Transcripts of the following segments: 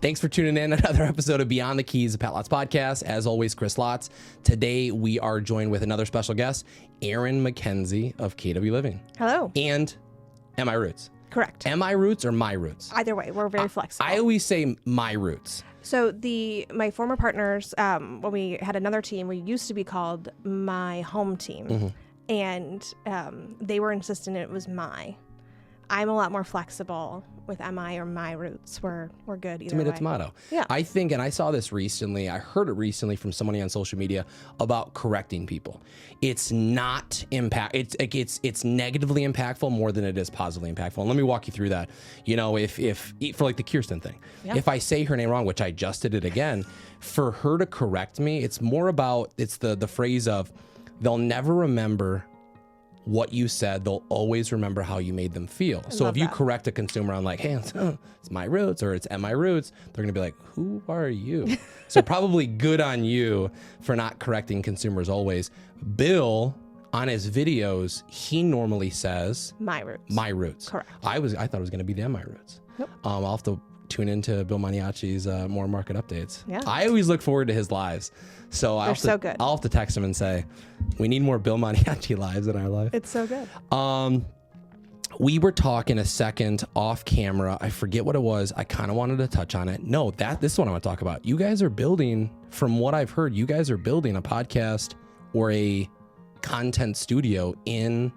Thanks for tuning in. Another episode of Beyond the Keys, the Pat Lotz podcast. As always, Chris Lotz. Today, we are joined with another special guest, Erin McKenzie of KW Living. Hello. And MI Roots. Correct. MI Roots or My Roots? Either way, we're very flexible. I always say My Roots. So my former partners, when we had another team, we used to be called My Home Team. Mm-hmm. And they were insistent it was My. I'm a lot more flexible with MI or My Roots. We're good either way. Tomato. Yeah. I think, and I saw this recently, I heard it recently from somebody on social media about correcting people. It's not it's negatively impactful more than it is positively impactful. And let me walk you through that. You know, if for like the Kirsten thing, Yep. if I say her name wrong, which I just did it again, for her to correct me, it's more about, it's the phrase of, they'll never remember what you said, they'll always remember how you made them feel. So if you correct a consumer on like, hey, it's My Roots or it's MI Roots, they're gonna be like, who are you? So probably good on you for not correcting consumers always. Bill, on his videos, he normally says My Roots. My Roots. Correct. I thought it was gonna be the MI Roots. Nope. I'll have to tune into Bill Maniaci's more market updates. Yeah. I always look forward to his lives. So They're so good. I'll have to text him and say, we need more Bill Maniaci lives in our life. It's so good. We were talking a second off camera. I forget what it was. I kind of wanted to touch on it. No, this is what I want to talk about. You guys are building, from what I've heard, you guys are building a podcast or a content studio in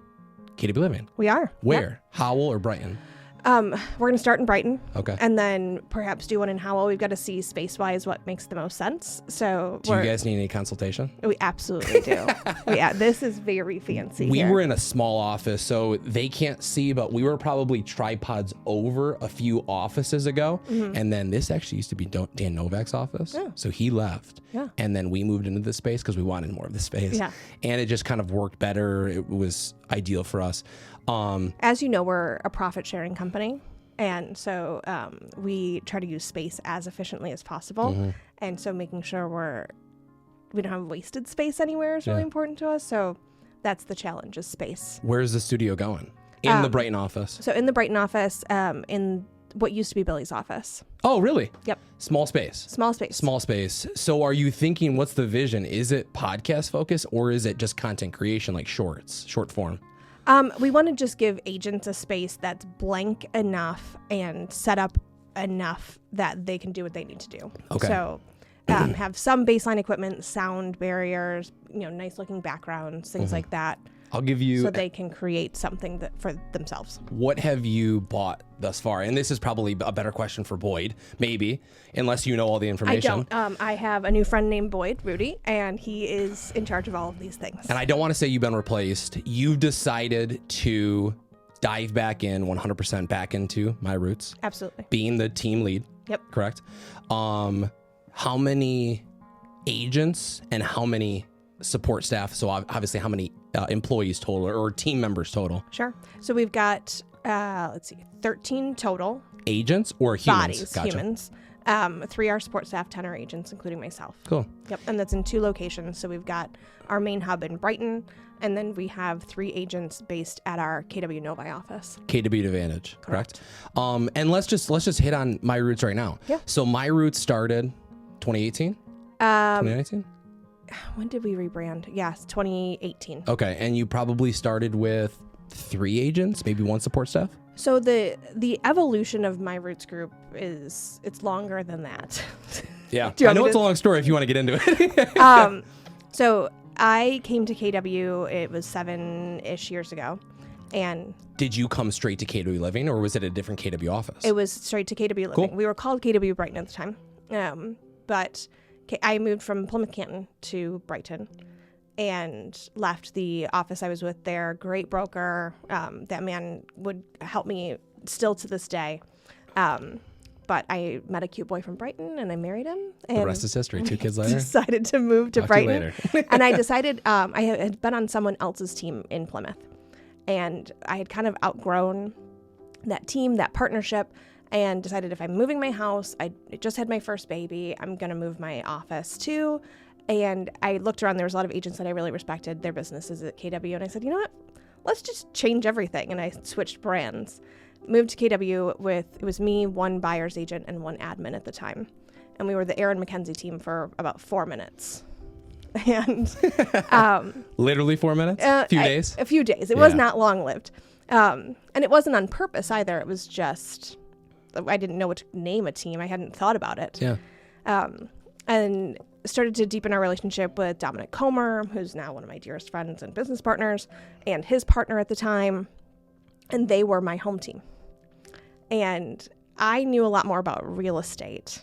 KW Living. We are. Where? Yep. Howell or Brighton? We're going to start in Brighton. Okay. And then perhaps do one in Howell. We've got to see space-wise what makes the most sense. So Do you guys need any consultation? We absolutely do. This is very fancy. We here. were in a small office, so they can't see, but we were probably tripods over a few offices ago. Mm-hmm. And then this actually used to be Dan Novak's office. Yeah. So he left. Yeah. And then we moved into this space because we wanted more of the space. Yeah. And it just kind of worked better. It was ideal for us. As you know, we're a profit-sharing company. And so we try to use space as efficiently as possible. Mm-hmm. And so making sure we don't have wasted space anywhere is really important to us. So that's the challenge, is space. Where's the studio going? In the Brighton office. So in the Brighton office, in what used to be Billy's office. Oh, really? Yep. Small space. Small space. Small space. So are you thinking, what's the vision? Is it podcast focus or is it just content creation, like short form? We want to just give agents a space that's blank enough and set up enough that they can do what they need to do. Okay. So have some baseline equipment, sound barriers, nice looking backgrounds, things like that. I'll give you... So they can create something for themselves. What have you bought thus far? And this is probably a better question for Boyd, maybe, unless you know all the information. I don't. I have a new friend named Boyd, Rudy, and he is in charge of all of these things. And I don't want to say you've been replaced. You've decided to dive back in, 100% back into My Roots. Absolutely. Being the team lead. Yep. Correct. How many agents and how many support staff? So obviously how many employees total or team members total? Sure. So we've got, 13 total. Agents or humans? Bodies, Gotcha. humans. 3 are support staff, 10 are agents, including myself. Cool. Yep. And that's in 2 locations. So we've got our main hub in Brighton, and then we have 3 agents based at our KW Novi office. KW Advantage, correct? And let's just hit on My Roots right now. Yeah. So My Roots started 2018? 2019? When did we rebrand? Yes, 2018. Okay, and you probably started with 3 agents, maybe 1 support staff? So the evolution of My Roots Group it's longer than that. Yeah, Do you I want know me it's a long story if you want to get into it. So I came to KW, it was 7-ish years ago. And did you come straight to KW Living or was it a different KW office? it was straight to KW Living. Cool. We were called KW Brighton at the time. But I moved from Plymouth Canton to Brighton and left the office I was with there. Great broker. That man would help me still to this day. but I met a cute boy from Brighton and I married him. And The rest is history. 2 kids later. Decided to move to Talk to you Brighton. later. And I decided I had been on someone else's team in Plymouth. And I had kind of outgrown that team, that partnership, and decided if I'm moving my house, I just had my first baby, I'm going to move my office too. And I looked around, there was a lot of agents that I really respected their businesses at KW. And I said, you know what, let's just change everything. And I switched brands, moved to KW it was me, one buyer's agent, and one admin at the time. And we were the Erin McKenzie team for about 4 minutes. And Literally 4 minutes? A few days? A few days. It was not long lived. And it wasn't on purpose either. It was just, I didn't know what to name a team. I hadn't thought about it. Yeah. And started to deepen our relationship with Dominic Comer, who's now one of my dearest friends and business partners, and his partner at the time. And they were my home team. And I knew a lot more about real estate.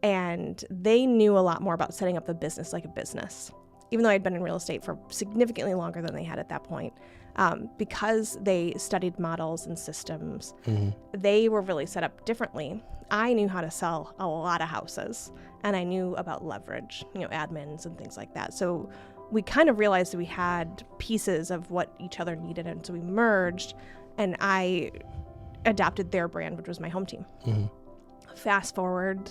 And they knew a lot more about setting up the business like a business. Even though I'd been in real estate for significantly longer than they had at that point, because they studied models and systems, they were really set up differently. I knew how to sell a lot of houses, and I knew about leverage, admins and things like that. So we kind of realized that we had pieces of what each other needed, and so we merged, and I adopted their brand, which was my home team. Fast forward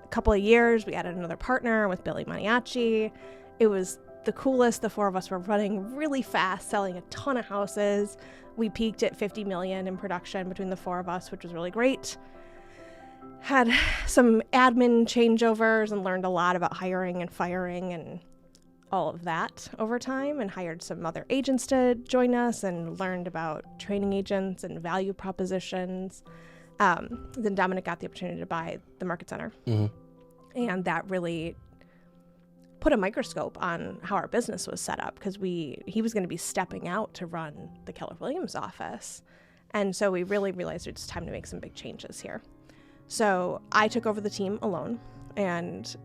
a couple of years, we added another partner with Billy Maniaci. It was the coolest. The 4 of us were running really fast, selling a ton of houses. We peaked at 50 million in production between the 4 of us, which was really great. Had some admin changeovers and learned a lot about hiring and firing and all of that over time, and hired some other agents to join us and learned about training agents and value propositions. Then Dominic got the opportunity to buy the Market Center. And that really put a microscope on how our business was set up, because he was going to be stepping out to run the Keller Williams office. And so we really realized it's time to make some big changes here. So I took over the team alone, and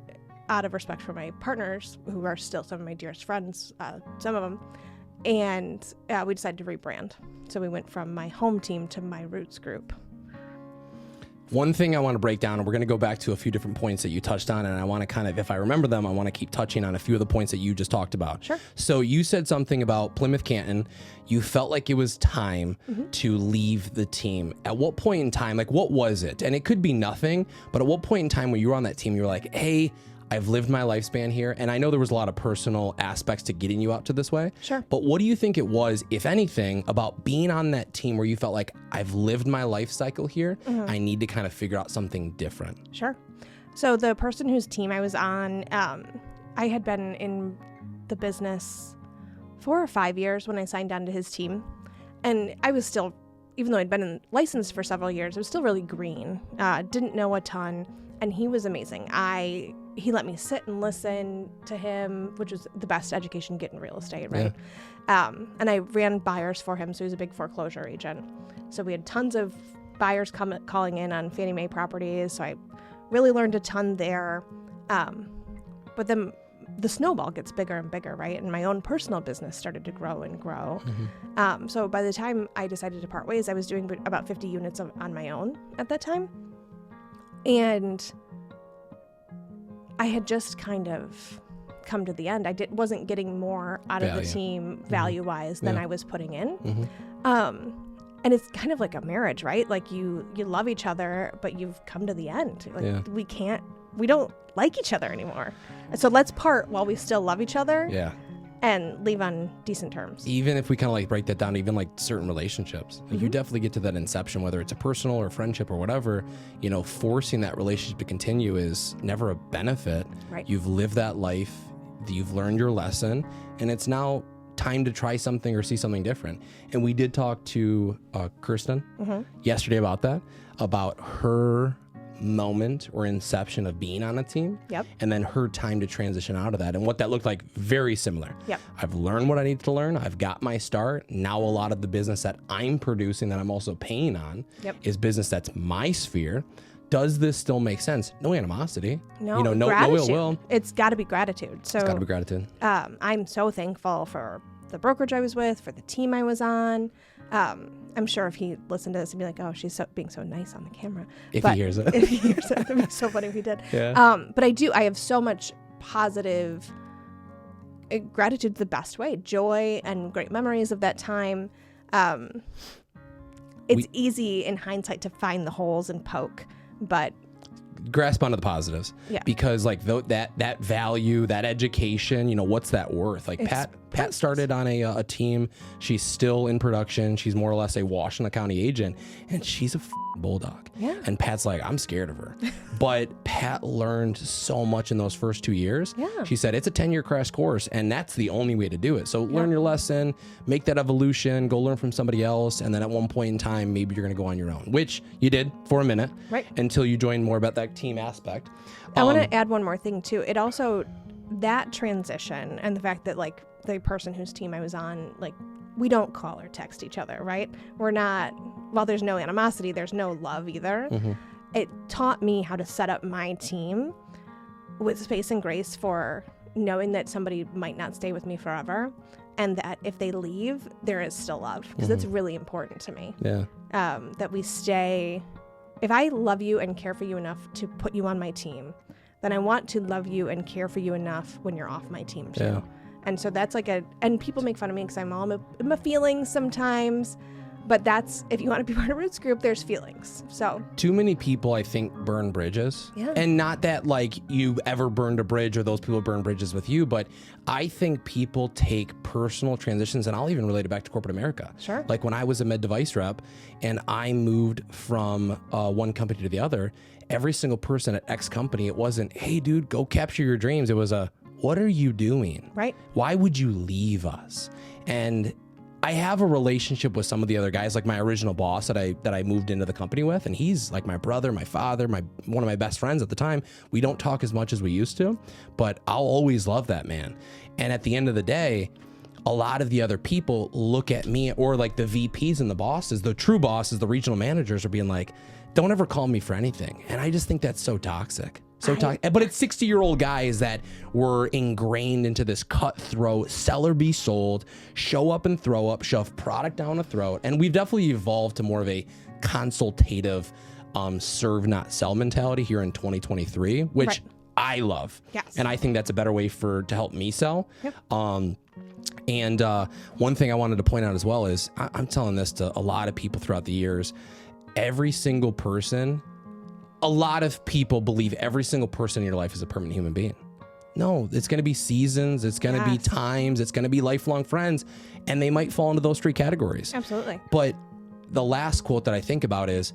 out of respect for my partners, who are still some of my dearest friends, some of them, and we decided to rebrand. So we went from my home team to my roots group. One thing I want to break down, and we're going to go back to a few different points that you touched on, and I want to kind of, if I remember them, I want to keep touching on a few of the points that you just talked about. Sure. So you said something about Plymouth Canton. You felt like it was time to leave the team. At what point in time, like what was it? And it could be nothing, but at what point in time when you were on that team, you were like, hey, I've lived my lifespan here. And I know there was a lot of personal aspects to getting you out to this way. Sure. But what do you think it was, if anything, about being on that team where you felt like I've lived my life cycle here? I need to kind of figure out something different. Sure. So the person whose team I was on, I had been in the business 4 or 5 years when I signed on to his team. And I was still, even though I'd been licensed for several years, I was still really green. Didn't know a ton. And he was amazing. He let me sit and listen to him, which was the best education you get in real estate, right? Yeah. And I ran buyers for him, so he was a big foreclosure agent. So we had tons of buyers calling in on Fannie Mae properties, so I really learned a ton there. But then the snowball gets bigger and bigger, right? And my own personal business started to grow and grow. So by the time I decided to part ways, I was doing about 50 units on my own at that time. And I had just kind of come to the end. I wasn't getting more out of the team value-wise than I was putting in. And it's kind of like a marriage, right? Like you love each other, but you've come to the end. Like we don't like each other anymore. And so let's part while we still love each other. Yeah. And leave on decent terms. Even if we kind of like break that down, even like certain relationships, you definitely get to that inception, whether it's a personal or friendship or whatever, forcing that relationship to continue is never a benefit. Right. You've lived that life, you've learned your lesson, and it's now time to try something or see something different. And we did talk to Kirsten yesterday about that, about her moment or inception of being on a team, and then her time to transition out of that, and what that looked like. Very similar. I've learned what I need to learn. I've got my start. Now a lot of the business that I'm producing, that I'm also paying on, is business that's my sphere. Does this still make sense? No animosity. No, no ill will. It's got to be gratitude. So it's got to be gratitude. I'm so thankful for the brokerage I was with, for the team I was on, I'm sure if he listened to this, he'd be like, oh, she's being so nice on the camera. If he hears it. If he hears it, it'd be so funny if he did. Yeah. But I have so much positive gratitude the best way, joy and great memories of that time. It's easy in hindsight to find the holes and poke, but grasp onto the positives. Yeah. Because like that value, that education, what's that worth? Like Pat started on a team. She's still in production. She's more or less a Washington County agent, and she's a bulldog. Yeah. And Pat's like, I'm scared of her. But Pat learned so much in those first 2 years. Yeah. She said it's a 10-year crash course, and that's the only way to do it. So learn your lesson, make that evolution, go learn from somebody else, and then at one point in time, maybe you're going to go on your own, which you did for a minute, right? Until you joined more about that team aspect. I want to add one more thing too. It also, that transition and the fact that like the person whose team I was on, like we don't call or text each other, right? We're not, while there's no animosity, there's no love either. Mm-hmm. It taught me how to set up my team with space and grace for knowing that somebody might not stay with me forever, and that if they leave, there is still love, because that's really important to me. Yeah. That we stay. If I love you and care for you enough to put you on my team, then I want to love you and care for you enough when you're off my team too. Yeah. And so that's like and people make fun of me because I'm a feelings sometimes, but that's, if you want to be part of a Roots group, there's feelings. So too many people, I think, burn bridges. Yeah. And not that like you ever burned a bridge or those people burn bridges with you, but I think people take personal transitions, and I'll even relate it back to corporate America. Sure. Like when I was a med device rep and I moved from one company to the other, every single person at X company, it wasn't, hey dude, go capture your dreams. It was what are you doing? Right. Why would you leave us? And I have a relationship with some of the other guys, like my original boss that I moved into the company with, and he's like my brother, my father, one of my best friends at the time. We don't talk as much as we used to, but I'll always love that man. And at the end of the day, a lot of the other people look at me, or like the VPs and the bosses, the true bosses, the regional managers are being like, don't ever call me for anything. And I just think that's so toxic. But it's 60-year-old guys that were ingrained into this cutthroat, sell or be sold, show up and throw up, shove product down a throat. And we've definitely evolved to more of a consultative, serve not sell mentality here in 2023, which right. I love. Yes. And I think that's a better way to help me sell. Yep. And one thing I wanted to point out as well is I'm telling this to a lot of people throughout the years. Every single person, a lot of people believe every single person in your life is a permanent human being. No, it's going to be seasons. It's going to be times. It's going to be lifelong friends. And they might fall into those three categories. Absolutely. But the last quote that I think about is,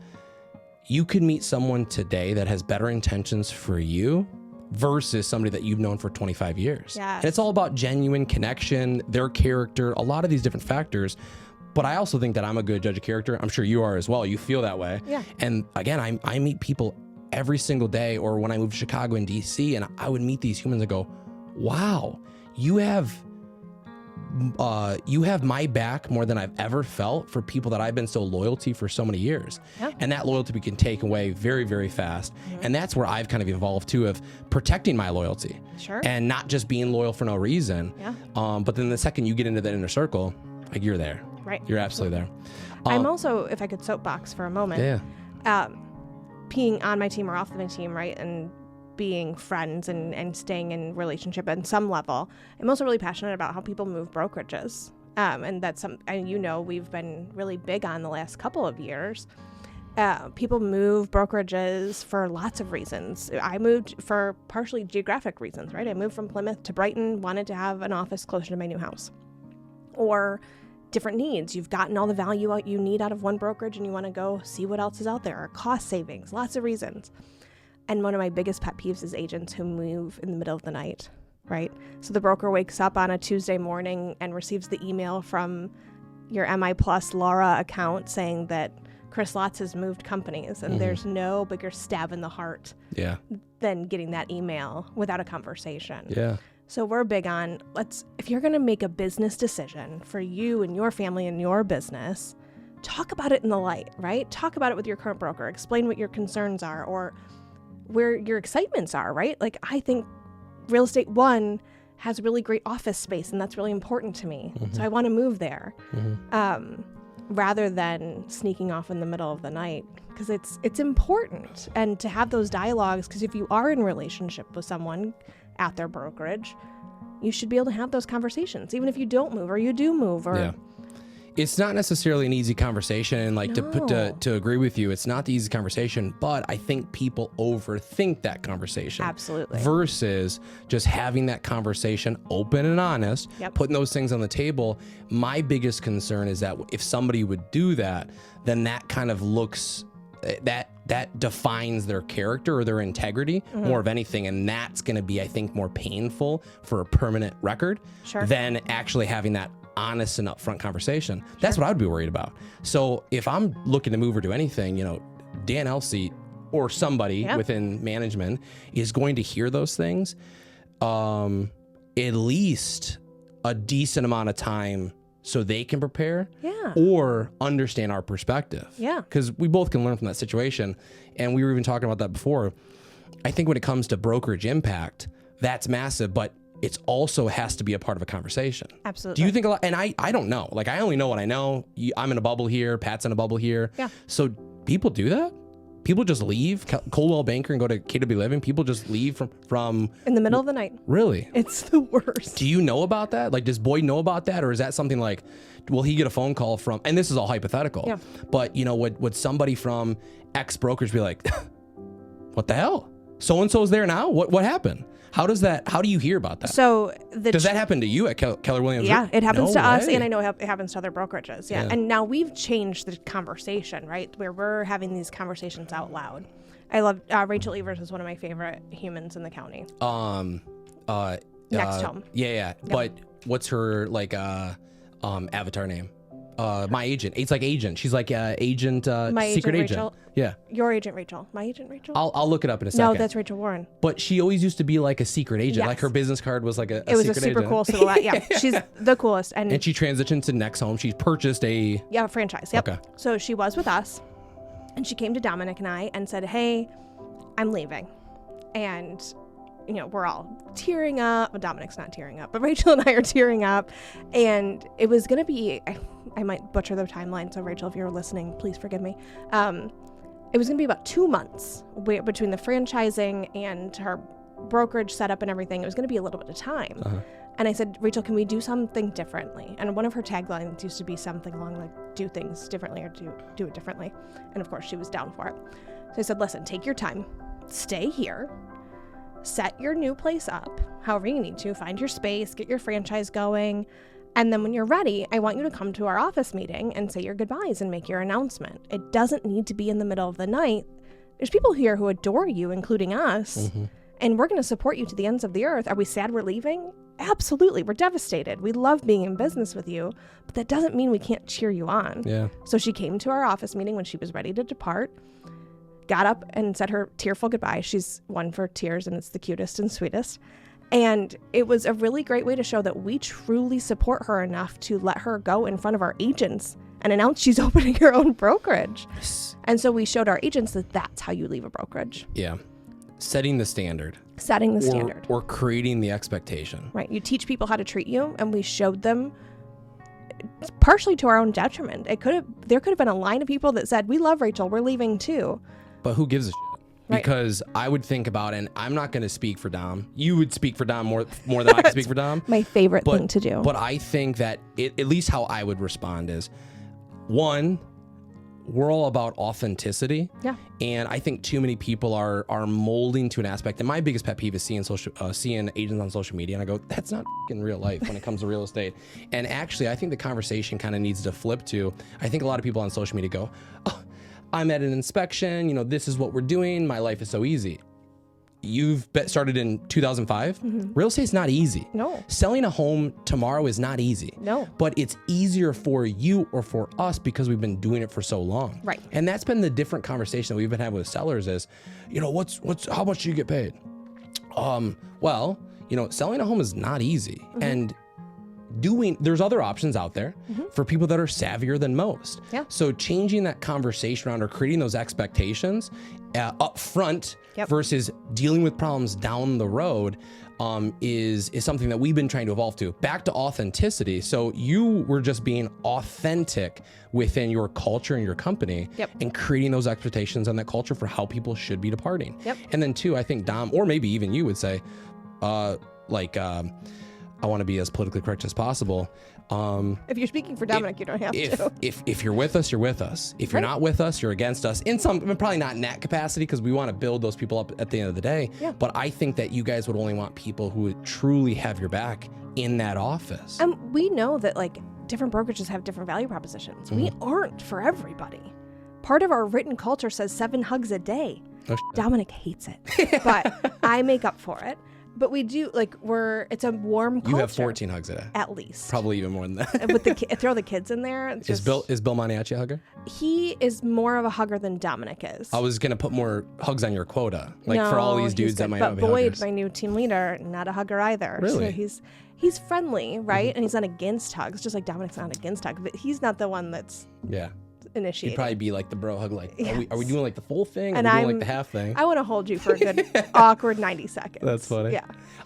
you could meet someone today that has better intentions for you versus somebody that you've known for 25 years. Yes. And it's all about genuine connection, their character, a lot of these different factors. But I also think that I'm a good judge of character. I'm sure you are as well. You feel that way. Yeah. And again, I meet people every single day, or when I moved to Chicago and DC, and I would meet these humans and go, wow, you have my back more than I've ever felt for people that I've been so loyal to for so many years. Yeah. And that loyalty can take away very, very fast. Mm-hmm. And that's where I've kind of evolved too, of protecting my loyalty. Sure. And not just being loyal for no reason. Yeah. But then the second you get into that inner circle, like you're there. Right. You're absolutely there. I'm also, if I could soapbox for a moment, being on my team or off my team, right, and being friends and staying in relationship at some level, I'm also really passionate about how people move brokerages. And that's we've been really big on the last couple of years. People move brokerages for lots of reasons. I moved for partially geographic reasons, right? I moved from Plymouth to Brighton, wanted to have an office closer to my new house. Or different needs. You've gotten all the value you need out of one brokerage and you want to go see what else is out there, or cost savings, lots of reasons. And one of my biggest pet peeves is agents who move in the middle of the night, right? So the broker wakes up on a Tuesday morning and receives the email from your MI Plus Laura account saying that Chris Lotz has moved companies, and there's no bigger stab in the heart than getting that email without a conversation. Yeah. So we're big on, if you're going to make a business decision for you and your family and your business, talk about it in the light, right? Talk about it with your current broker. Explain what your concerns are or where your excitements are, right? Like, I think Real Estate One has really great office space, and that's really important to me. Mm-hmm. So I want to move there. rather than sneaking off in the middle of the night, because it's important. And to have those dialogues, because if you are in a relationship with someone at their brokerage, you should be able to have those conversations, even if you don't move or you do move. Or Yeah. It's not necessarily an easy conversation, and like to agree with you, it's not the easy conversation, but I think people overthink that conversation. Absolutely. Versus just having that conversation open and honest, Yep. putting those things on the table. My biggest concern is that if somebody would do that, then that kind of looks, that defines their character or their integrity more of anything, and that's going to be, I think, more painful for a permanent record than actually having that honest and upfront conversation. That's what I would be worried about. So if I'm looking to move or do anything, Dan Elsey or somebody within management is going to hear those things at least a decent amount of time so they can prepare or understand our perspective. Yeah. Because we both can learn from that situation. And we were even talking about that before. I think when it comes to brokerage impact, that's massive, but it also has to be a part of a conversation. Absolutely. Do you think a lot? And I don't know. Like, I only know what I know. I'm in a bubble here. Pat's in a bubble here. Yeah. So people do that? People just leave Coldwell Banker and go to KW Living? People just leave from in the middle of the night. Really? It's the worst. Do you know about that? Like, does Boyd know about that? Or is that something like, will he get a phone call from, and this is all hypothetical, but would somebody from X brokers be like, what the hell? So-and-so's there now? What happened? How do you hear about that? So does that happen to you at Keller Williams? Yeah, it happens to us, and I know it happens to other brokerages. Yeah. And now we've changed the conversation, right? Where we're having these conversations out loud. I love Rachel Evers is one of my favorite humans in the county. Next home. Yeah. But what's her avatar name? My agent. It's like agent. She's like agent. My secret agent. agent. Rachel. Yeah. Your agent Rachel. My agent Rachel. I'll look it up in a second. No, that's Rachel Warren. But she always used to be like a secret agent. Yes. Like her business card was like a It was secret a super agent. cool silhouette. Yeah. She's the coolest. And she transitioned to Next Home. She purchased a franchise. Yep. Okay. So she was with us, and she came to Dominic and I and said, "Hey, I'm leaving," and we're all tearing up. Well, Dominic's not tearing up, but Rachel and I are tearing up. And it was going to be, I might butcher the timeline. So Rachel, if you're listening, please forgive me. It was going to be about 2 months between the franchising and her brokerage setup and everything. It was going to be a little bit of time. And I said, Rachel, can we do something differently? And one of her taglines used to be something along like, do things differently or do it differently. And of course she was down for it. So I said, listen, take your time, stay here, set your new place up however you need to, find your space, get your franchise going, and then when you're ready, I want you to come to our office meeting and say your goodbyes and make your announcement. It doesn't need to be in the middle of the night. There's people here who adore you, including us, and we're going to support you to the ends of the earth. Are we sad we're leaving? Absolutely. We're devastated. We love being in business with you, but that doesn't mean we can't cheer you on. Yeah. So she came to our office meeting when she was ready to depart, got up and said her tearful goodbye. She's one for tears, and it's the cutest and sweetest. And it was a really great way to show that we truly support her enough to let her go in front of our agents and announce she's opening her own brokerage. Yes. And so we showed our agents that that's how you leave a brokerage. Yeah. Setting the standard. Or creating the expectation. Right. You teach people how to treat you, and we showed them partially to our own detriment. There could have been a line of people that said, we love Rachel, we're leaving too. But who gives a shit? Right. Because I would think about, and I'm not going to speak for Dom. You would speak for Dom more than I can speak for Dom. My favorite thing to do. But I think that at least how I would respond is, one, we're all about authenticity. Yeah. And I think too many people are molding to an aspect. And my biggest pet peeve is seeing agents on social media, and I go, that's not in real life when it comes to real estate. And actually, I think the conversation kind of needs to flip to, I think a lot of people on social media go, oh, I'm at an inspection, this is what we're doing. My life is so easy. You've started in 2005. Real estate's not easy. No. Selling a home tomorrow is not easy. No. But it's easier for you or for us because we've been doing it for so long. Right. And that's been the different conversation that we've been having with sellers is, how much do you get paid? Well, selling a home is not easy. And there's other options out there for people that are savvier than most. Yeah. So changing that conversation around or creating those expectations up front versus dealing with problems down the road is something that we've been trying to evolve to. Back to authenticity. So you were just being authentic within your culture and your company and creating those expectations and that culture for how people should be departing. And then two, I think Dom, or maybe even you would say, I want to be as politically correct as possible. If you're speaking for Dominic, you don't have to. If you're with us, you're with us. If you're not with us, you're against us. In some, probably not in that capacity, because we want to build those people up at the end of the day. Yeah. But I think that you guys would only want people who would truly have your back in that office. And we know that like different brokerages have different value propositions. We aren't for everybody. Part of our written culture says 7 hugs a day. Oh, Dominic hates it, but I make up for it. But we do, like, it's a warm culture. You have 14 hugs a day. At least. Probably even more than that. With throw the kids in there. Is Bill Maniaci a hugger? He is more of a hugger than Dominic is. I was going to put more hugs on your quota. Like for all these dudes that might not be Boyd, huggers. my new team leader, not a hugger either. Really? So he's friendly, right? And he's not against hugs, just like Dominic's not against hugs. But he's not the one that's initiating. He'd probably be like the bro hug, like, Yes. are we doing like the full thing? And are we doing like the half thing? I want to hold you for a good awkward 90 seconds. That's funny. Yeah.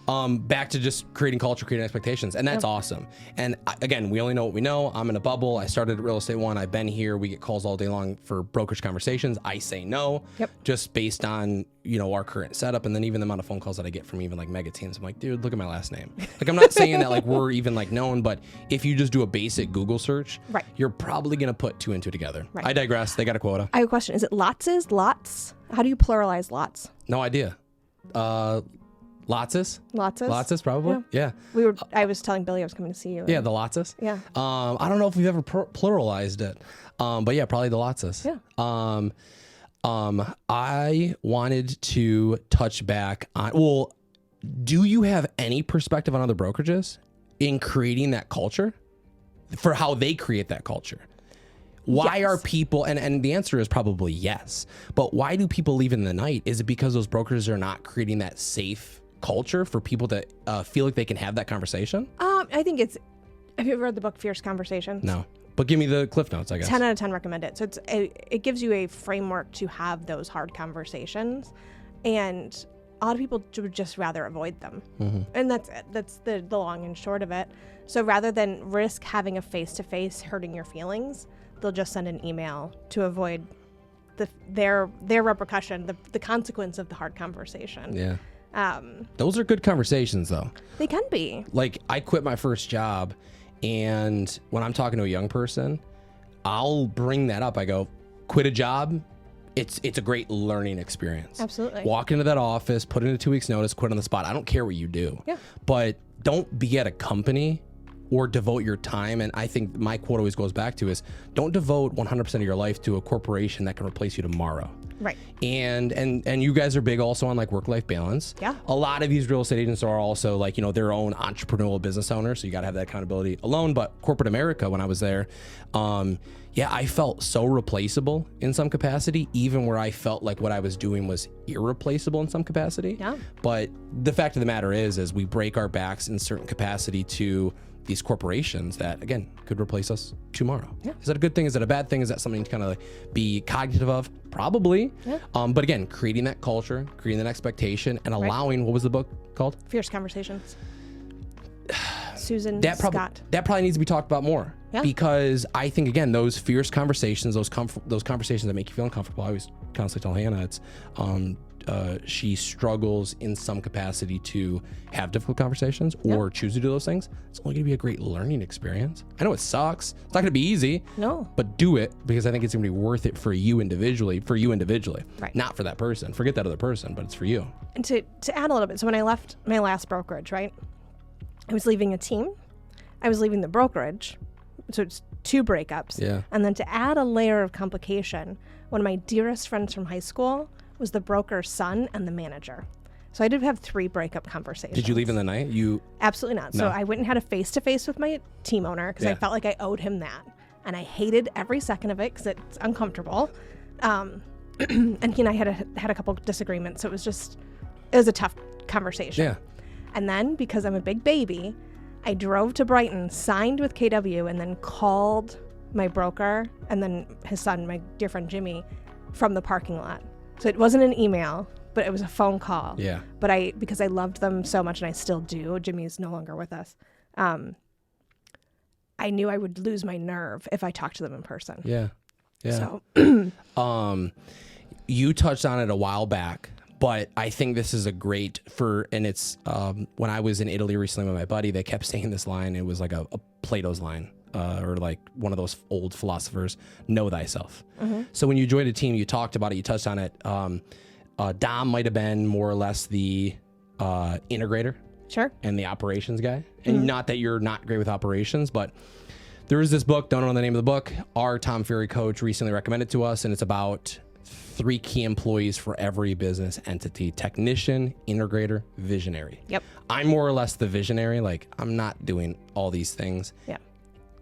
Back to just creating culture, creating expectations. And that's awesome. And again, we only know what we know. I'm in a bubble. I started at Real Estate One. I've been here. We get calls all day long for brokerage conversations. I say no, just based on, our current setup. And then even the amount of phone calls that I get from even like mega teams. I'm like, dude, look at my last name. Like, I'm not saying that like we're even like known, but if you just do a basic Google search, you're probably going to put 2 and 2 together. I digress. They got a quota. I have a question. Is it Lotz's? Lotz? How do you pluralize Lotz? No idea. Lotz's? Lotz's, probably. Yeah. I was telling Billy I was coming to see you. Yeah, the Lotz's. Yeah. I don't know if we've ever pluralized it. But yeah, probably the Lotz's. Yeah. I wanted to touch back on, do you have any perspective on other brokerages in creating that culture for how they create that culture? Why are people, and the answer is probably yes, but why do people leave in the night? Is it because those brokers are not creating that safe culture for people to feel like they can have that conversation? I think have you ever read the book Fierce Conversations? No, but give me the cliff notes, I guess. 10 out of 10 recommend it. So it gives you a framework to have those hard conversations, and a lot of people would just rather avoid them. And that's it. That's the long and short of it. So rather than risk having a face-to-face hurting your feelings, they'll just send an email to avoid their repercussion, the consequence of the hard conversation. Yeah. Those are good conversations, though. They can be. Like, I quit my first job, and when I'm talking to a young person, I'll bring that up. I go, quit a job. It's a great learning experience. Absolutely. Walk into that office, put in a 2 weeks notice, quit on the spot. I don't care what you do. Yeah. But don't be at a company or devote your time. And I think my quote always goes back to is, don't devote 100% of your life to a corporation that can replace you tomorrow. Right. And you guys are big also on like work-life balance. Yeah. A lot of these real estate agents are also like, their own entrepreneurial business owners. So you got to have that accountability alone. But corporate America, when I was there, I felt so replaceable in some capacity, even where I felt like what I was doing was irreplaceable in some capacity. Yeah. But the fact of the matter is we break our backs in certain capacity to these corporations that, again, could replace us tomorrow. Yeah. Is that a good thing? Is that a bad thing? Is that something to kind of like be cognitive of? Probably. Yeah. But again, creating that culture, creating that expectation, and allowing, what was the book called? Fierce Conversations. Susan Scott. That probably needs to be talked about more. Yeah. Because I think, again, those fierce conversations, those conversations that make you feel uncomfortable. I always constantly tell Hannah, it's she struggles in some capacity to have difficult conversations or choose to do those things. It's only going to be a great learning experience. I know it sucks. It's not going to be easy. No. But do it, because I think it's going to be worth it for you individually. Right. Not for that person. Forget that other person, but it's for you. And to add a little bit, so when I left my last brokerage, right, I was leaving a team. I was leaving the brokerage. So it's 2 breakups. Yeah. And then to add a layer of complication, one of my dearest friends from high school was the broker's son and the manager. So I did have 3 breakup conversations. Did you leave in the night? Absolutely not. No. So I went and had a face-to-face with my team owner because I felt like I owed him that. And I hated every second of it because it's uncomfortable. And he and I had a couple disagreements. So it was a tough conversation. Yeah. And then, because I'm a big baby, I drove to Brighton, signed with KW, and then called my broker and then his son, my dear friend Jimmy, from the parking lot. So it wasn't an email, but it was a phone call. Yeah. But because I loved them so much, and I still do, Jimmy's no longer with us, I knew I would lose my nerve if I talked to them in person. Yeah. Yeah. So you touched on it a while back, but I think this is a great and it's, when I was in Italy recently with my buddy, they kept saying this line. It was like a Plato's line, or like one of those old philosophers, know thyself. Mm-hmm. So when you joined a team, you talked about it, you touched on it. Dom might've been more or less the, integrator. Sure. And the operations guy. And not that you're not great with operations, but there is this book, don't know the name of the book, our Tom Ferry coach recently recommended to us, and it's about 3 key employees for every business entity: technician, integrator, visionary. Yep. I'm more or less the visionary. Like, I'm not doing all these things. Yeah.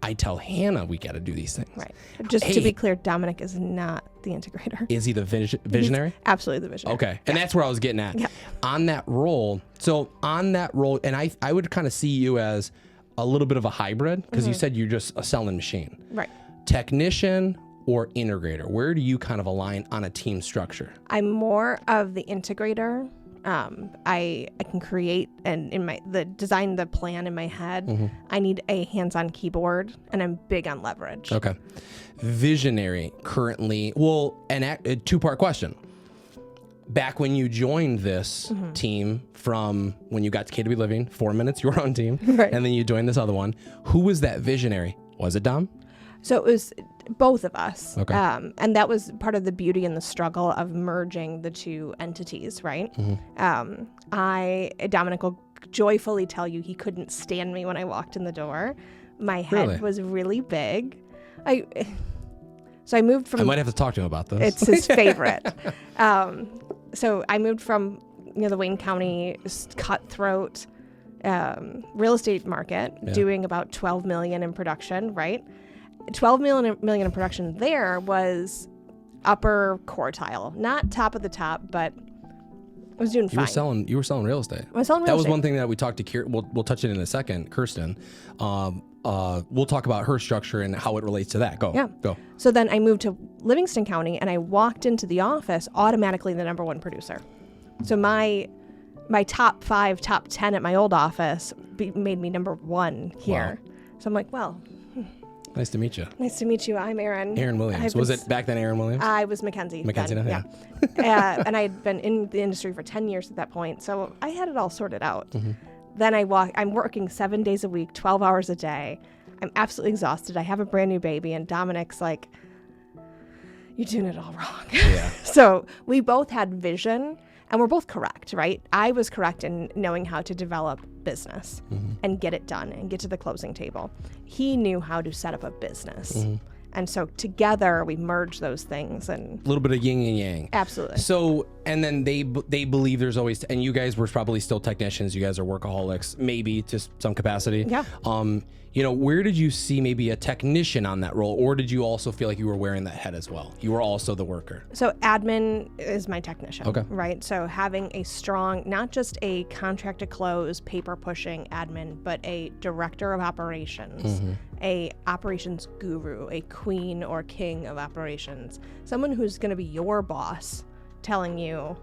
I tell Hannah we got to do these things. Right. Just to be clear, Dominic is not the integrator. Is he the visionary? He's absolutely the visionary. Okay. And that's where I was getting at. Yeah. On that role, and I would kind of see you as a little bit of a hybrid, because you said you're just a selling machine. Right. Technician or integrator, where do you kind of align on a team structure? I'm more of the integrator. I can create and design the plan in my head. I need a hands-on keyboard, and I'm big on leverage. Okay. Visionary currently, a 2-part question. Back when you joined this team, from when you got to KW Living, 4 minutes, you were on team, right. And then you joined this other one. Who was that visionary? Was it Dom? So it was both of us. Okay. And that was part of the beauty and the struggle of merging the two entities, right? Dominic will joyfully tell you he couldn't stand me when I walked in the door. My head was really big. So I moved from... I might have to talk to him about this. It's his favorite. So I moved from the Wayne County cutthroat real estate market, doing about $12 million in production, right? $12 million in production there was upper quartile, not top of the top, but I was doing fine. You were selling real estate. I was selling real estate. That was one thing that we talked to we'll touch it in a second, Kirsten. We'll talk about her structure and how it relates to that. Go. So then I moved to Livingston County, and I walked into the office automatically the number 1 producer. So my top 5, top 10 at my old office made me number 1 here. Wow. So I'm like, well... Nice to meet you. Nice to meet you. I'm Erin. Erin Williams. Was it back then Erin Williams? I was McKenzie. McKenzie, yeah. And I had been in the industry for 10 years at that point, so I had it all sorted out. Then I'm working 7 days a week, 12 hours a day. I'm absolutely exhausted. I have a brand new baby, and Dominic's like, you're doing it all wrong. Yeah. So we both had vision, and we're both correct, right? I was correct in knowing how to develop business and get it done and get to the closing table. He knew how to set up a business. And so together we merged those things, and a little bit of yin and yang. Absolutely. So, and then they believe there's always, and you guys were probably still technicians. You guys are workaholics, maybe to some capacity. Yeah. Where did you see maybe a technician on that role, or did you also feel like you were wearing that head as well? You were also the worker. So admin is my technician. Okay. Right. So having a strong, not just a contract to close, paper pushing admin, but a director of operations, a operations guru, a queen or king of operations, someone who's going to be your boss, telling you,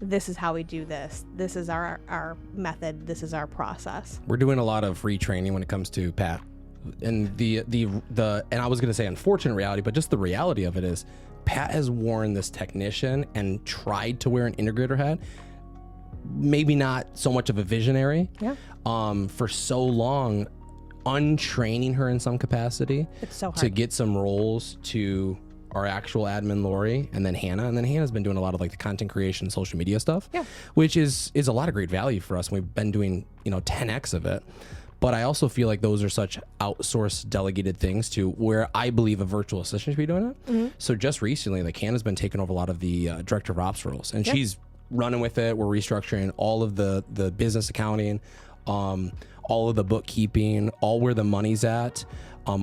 this is how we do this. This is our method. This is our process. We're doing a lot of retraining when it comes to Pat. And and I was going to say unfortunate reality, but just the reality of it is Pat has worn this technician and tried to wear an integrator hat. Maybe not so much of a visionary. Yeah. For so long, untraining her in some capacity. It's so hard to get some roles to our actual admin Lori, and then Hannah. And then Hannah's been doing a lot of like the content creation, social media stuff, which is a lot of great value for us. We've been doing 10x of it. But I also feel like those are such outsourced, delegated things to where I believe a virtual assistant should be doing it. So just recently, like Hannah's been taking over a lot of the director of ops roles, and she's running with it. We're restructuring all of the business accounting, all of the bookkeeping, all where the money's at.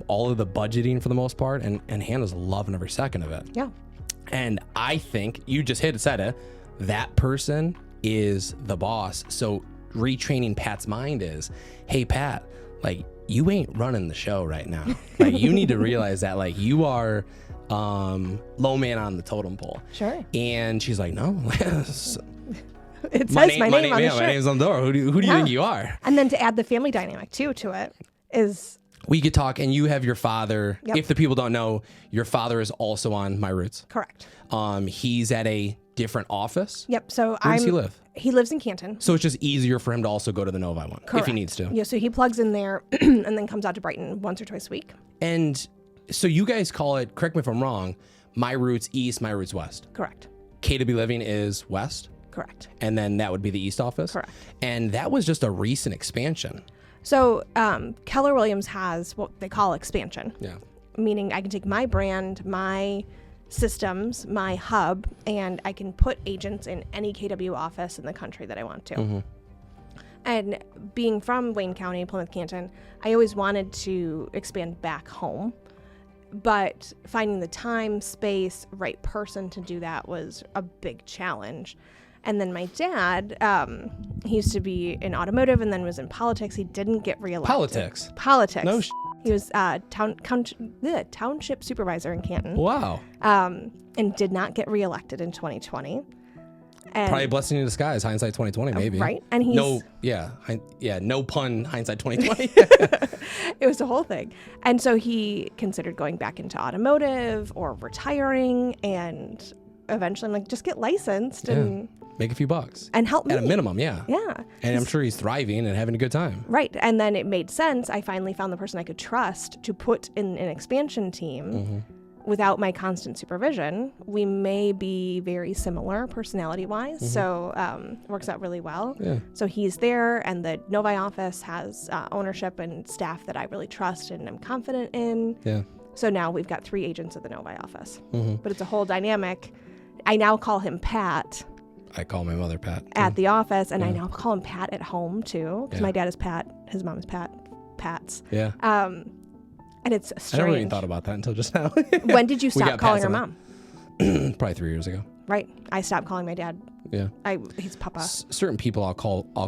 All of the budgeting for the most part, and Hannah's loving every second of it. Yeah. And I think you just said it, that person is the boss. So retraining Pat's mind is, hey Pat, like, you ain't running the show right now. Like, you need to realize that, like, you are low man on the totem pole. Sure. And she's like, no. It says my name on the shirt. My name's on the door. Who do you think you are? And then to add the family dynamic too to it is... We could talk, and you have your father. Yep. If the people don't know, your father is also on My Roots. Correct. He's at a different office. Yep. So Where does he live? He lives in Canton. So it's just easier for him to also go to the Novi one. Correct. If he needs to. Yeah, so he plugs in there and then comes out to Brighton once or twice a week. And so you guys call it, correct me if I'm wrong, My Roots East, My Roots West. Correct. KW Living is West. Correct. And then that would be the East office. Correct. And that was just a recent expansion. So Keller Williams has what they call expansion. Yeah. Meaning I can take my brand, my systems, my hub, and I can put agents in any KW office in the country that I want to. Mm-hmm. And being from Wayne County, Plymouth Canton, I always wanted to expand back home. But finding the time, space, right person to do that was a big challenge. And then my dad, he used to be in automotive and then was in politics. He didn't get reelected. Politics. No He was township supervisor in Canton. Wow. And did not get reelected in 2020. And Probably a blessing in disguise, hindsight 2020, maybe. Right. And he's no pun, hindsight 2020. it was the whole thing. And so he considered going back into automotive or retiring, and eventually I'm like, just get licensed and make a few bucks. And help me. At a minimum, yeah. Yeah. And I'm sure he's thriving and having a good time. Right. And then it made sense. I finally found the person I could trust to put in an expansion team. Without my constant supervision. We may be very similar personality-wise, so it works out really well. Yeah. So he's there, and the Novi office has ownership and staff that I really trust and I'm confident in. Yeah. So now we've got 3 agents at the Novi office. But it's a whole dynamic. I now call him Pat. I call my mother Pat. At the office, and I now call him Pat at home, too, because my dad is Pat, his mom is Pats. Yeah. And it's strange. I never even thought about that until just now. When did you stop calling her mom? Probably 3 years ago. Right. I stopped calling my dad. Yeah. He's Papa. Certain people I'll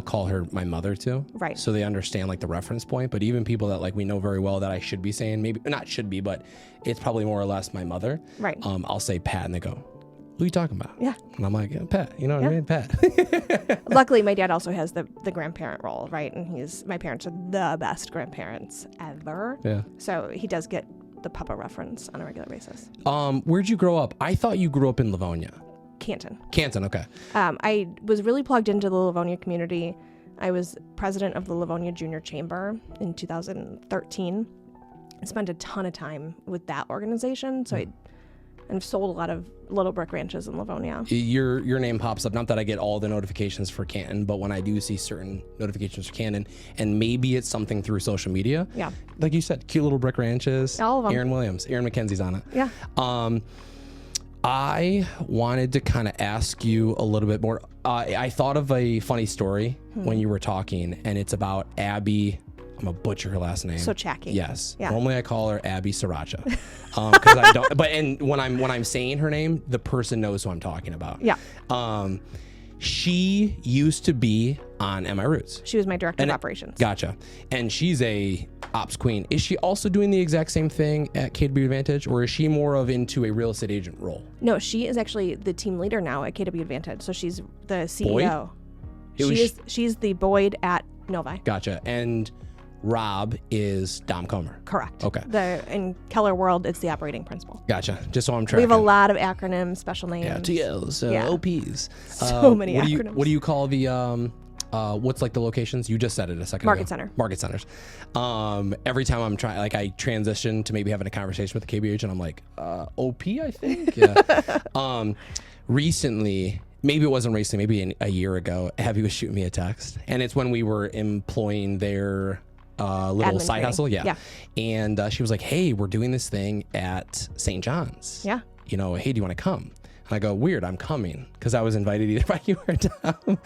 call her my mother too. Right. So they understand like the reference point. But even people that like we know very well that I should be saying, maybe not should be, but it's probably more or less my mother. Right. I'll say Pat, and they go, "Who are you talking about?" Yeah. And I'm like, yeah, Pat. You know what I mean, Pat. Luckily, my dad also has the grandparent role, right? And my parents are the best grandparents ever. Yeah. So he does get the Papa reference on a regular basis. Where'd you grow up? I thought you grew up in Livonia. Canton. Okay. I was really plugged into the Livonia community. I was president of the Livonia Junior Chamber in 2013. I spent a ton of time with that organization. So I've sold a lot of little brick ranches in Livonia. Your name pops up. Not that I get all the notifications for Canton, but when I do see certain notifications for Canton, and maybe it's something through social media. Yeah. Like you said, cute little brick ranches. All of them. Erin McKenzie's on it. Yeah. I wanted to kind of ask you a little bit more. I thought of a funny story when you were talking, and it's about Abby. I'm gonna butcher her last name. Sochacki. Yes. Yeah. Normally I call her Abby Sriracha, because I don't. But when I'm saying her name, the person knows who I'm talking about. Yeah. She used to be on My Roots. She was my director of operations. Gotcha. And she's a ops queen. Is she also doing the exact same thing at KW Advantage, or is she more of into a real estate agent role? No, she is actually the team leader now at KW Advantage. So she's the CEO. She's the Boyd at Novi. Gotcha. And Rob is Dom Comer. Correct. Okay. In Keller world, it's the operating principal. Gotcha. Just so I'm tracking. We have a lot of acronyms, special names. Yeah, TLs, OPs. So many acronyms. What do you call the what's like the locations? You just said it a second Market ago. center. Market centers. Every time I'm trying, like I transition to maybe having a conversation with the KB agent, I'm like, OP, I think. Yeah. Recently, maybe it wasn't recently, maybe a year ago, Abby was shooting me a text, and it's when we were employing their little Admin side training. hustle. Yeah. And she was like, hey, we're doing this thing at St. John's. Yeah. You know, hey, do you want to come? And I go, weird, I'm coming, because I was invited either by you or Dom.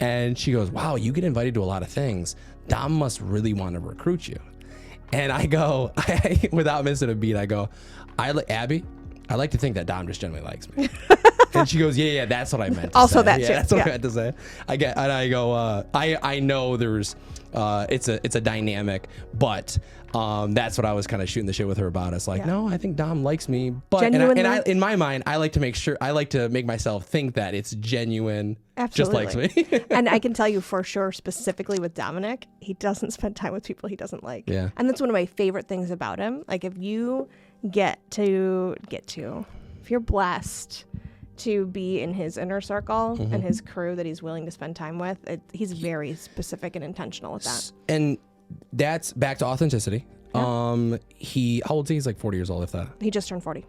And she goes, wow, you get invited to a lot of things. Dom must really want to recruit you. And I go, without missing a beat, I go, Abby, I like to think that Dom just generally likes me. And she goes, yeah, that's what I meant to also say. That yeah, too. that's what I meant to say. I go, I know there's it's a dynamic, but that's what I was kind of shooting the shit with her about. It's like, no, I think Dom likes me, but and I in my mind, I like to make myself think that it's genuine, Absolutely. just likes me. And I can tell you for sure, specifically with Dominic, he doesn't spend time with people he doesn't like. Yeah. And that's one of my favorite things about him. Like if you if you're blessed to be in his inner circle and his crew that he's willing to spend time with, he's very specific and intentional with that. And that's back to authenticity. Yeah. How old is he? He's like 40 years old, if that. He just turned 40.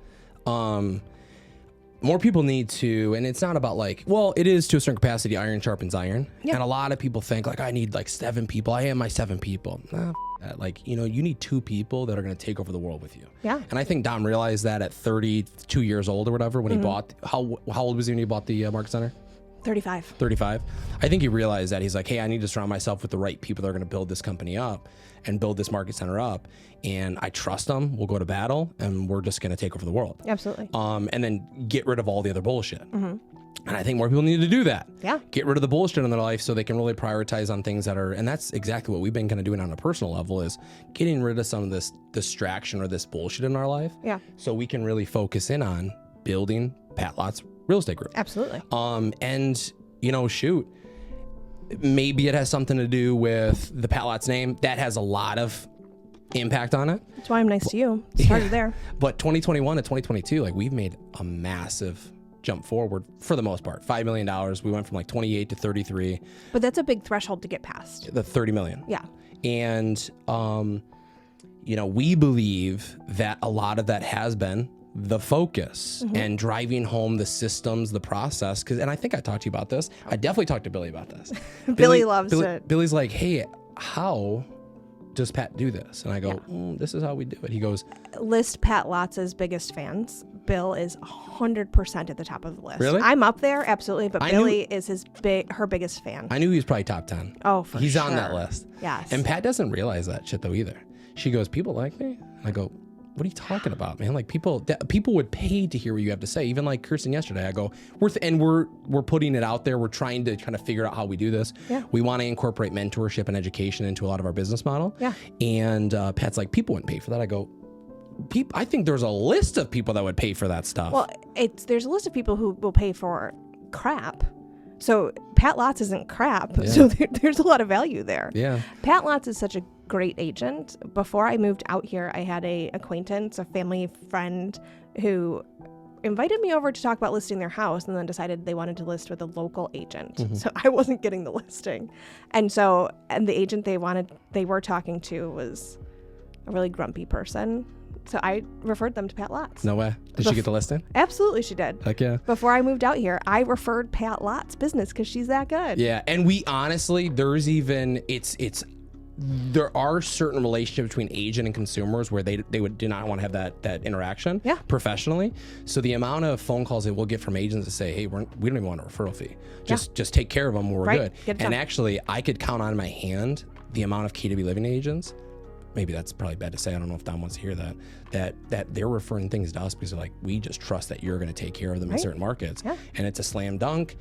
More people need to, and it's not about like, well, it is to a certain capacity, iron sharpens iron. Yeah. And a lot of people think like, I need like 7 people. I am my 7 people. Nah, that. Like, you need 2 people that are going to take over the world with you. Yeah. And I think Dom realized that at 32 years old or whatever, when he bought, how old was he when he bought the Market Center? 35. I think he realized that. He's like, hey, I need to surround myself with the right people that are going to build this company up and build this market center up. And I trust them. We'll go to battle and we're just going to take over the world. Absolutely. And then get rid of all the other bullshit. And I think more people need to do that. Yeah. Get rid of the bullshit in their life so they can really prioritize on things that are, and that's exactly what we've been kind of doing on a personal level, is getting rid of some of this distraction or this bullshit in our life. Yeah. So we can really focus in on building Pat Lotz Real Estate Group. Absolutely. And shoot, maybe it has something to do with the Pat Lotz name. That has a lot of impact on it. That's why I'm nice to you. Started there. But 2021 to 2022, like we've made a massive jump forward for the most part. $5 million. We went from like 28 to 33. But that's a big threshold to get past. The 30 million. Yeah. And, we believe that a lot of that has been the focus and driving home the systems, the process. And I think I talked to you about this. I definitely talked to Billy about this. Billy loves it. Billy's like, hey, how does Pat do this? And I go, this is how we do it. He goes, list Pat Lotz's biggest fans. Bill is 100% at the top of the list. Really? I'm up there, absolutely, but Billy is her biggest fan. I knew he was probably top 10. Oh, for sure. He's on that list. Yes. And Pat doesn't realize that shit though either. She goes, people like me? And I go, what are you talking about, man? Like people would pay to hear what you have to say. Even like Kirsten yesterday, I go, we're putting it out there. We're trying to kind of figure out how we do this. Yeah. We want to incorporate mentorship and education into a lot of our business model. Yeah. And Pat's like, people wouldn't pay for that. I go, I think there's a list of people that would pay for that stuff. Well, there's a list of people who will pay for crap. So Pat Lotz isn't crap. Yeah. So there's a lot of value there. Yeah. Pat Lotz is such a great agent. Before I moved out here, I had a acquaintance, a family friend who invited me over to talk about listing their house and then decided they wanted to list with a local agent. So I wasn't getting the listing. And the agent they were talking to was a really grumpy person. So I referred them to Pat Lotz. No way. Did she get the listing? Absolutely, she did. Heck yeah. Before I moved out here, I referred Pat Lotz's business because she's that good. Yeah, and we honestly, there are certain relationships between agent and consumers where they do not want to have that interaction professionally. So the amount of phone calls that we'll get from agents to say, hey, we don't even want a referral fee. Just take care of them when we're good. And actually, I could count on my hand the amount of KW Living agents. Maybe that's probably bad to say. I don't know if Don wants to hear that they're referring things to us because they're like, we just trust that you're going to take care of them in certain markets. Yeah. And it's a slam dunk.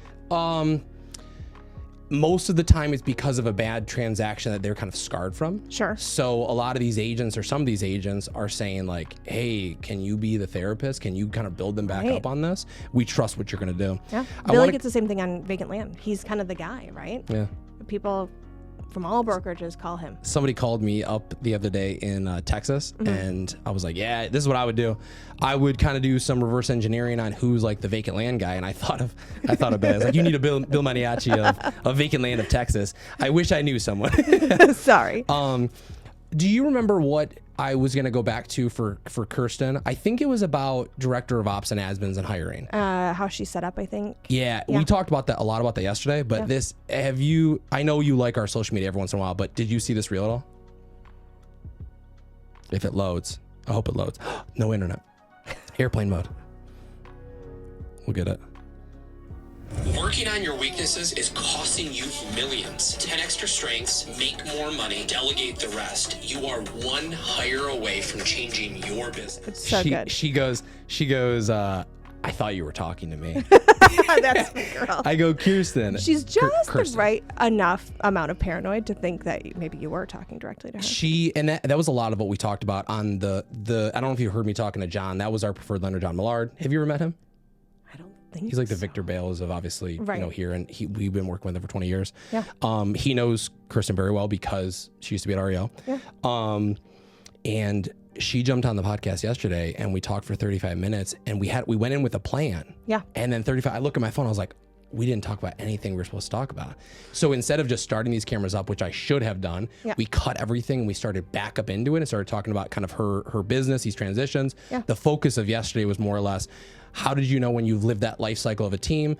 Most of the time it's because of a bad transaction that they're kind of scarred from. Sure. So a lot of these agents or some of these agents are saying like, hey, can you be the therapist? Can you kind of build them back up on this? We trust what you're going to do. Yeah. Billy gets the same thing on vacant land. He's kind of the guy, right? Yeah. People from all brokerages call him. Somebody called me up the other day in Texas, and I was like, yeah, this is what I would do. I would kind of do some reverse engineering on who's like the vacant land guy, and I thought of it. I was like, you need a Bill Maniaci of vacant land of Texas. I wish I knew someone. Sorry. Do you remember what I was going to go back to for Kirsten? I think it was about director of ops and admins and hiring. How she's set up, I think. Yeah, we talked about that a lot about that yesterday. But I know you like our social media every once in a while, but did you see this reel at all? If it loads, I hope it loads. No internet. Airplane mode. We'll get it. Working on your weaknesses is costing you millions. 10 extra strengths, make more money, delegate the rest. You are one hire away from changing your business. It's so good. She goes, I thought you were talking to me. That's my girl. I go, Kirsten. She's just the Kirsten. right enough amount of paranoid to think that maybe you were talking directly to her. And that was a lot of what we talked about on the I don't know if you heard me talking to John. That was our preferred lender, John Millard. Have you ever met him? I don't think He's like the so. Victor Bales of obviously, Right. here, and we've been working with him for 20 years. Yeah. He knows Kirsten very well because she used to be at REO. Yeah. And she jumped on the podcast yesterday, and we talked for 35 minutes, and we went in with a plan. Yeah. And then 35, I look at my phone, I was like, we didn't talk about anything we were supposed to talk about. So instead of just starting these cameras up, which I should have done, we cut everything and we started back up into it and started talking about kind of her business, these transitions. Yeah. The focus of yesterday was more or less, how did you know when you've lived that life cycle of a team?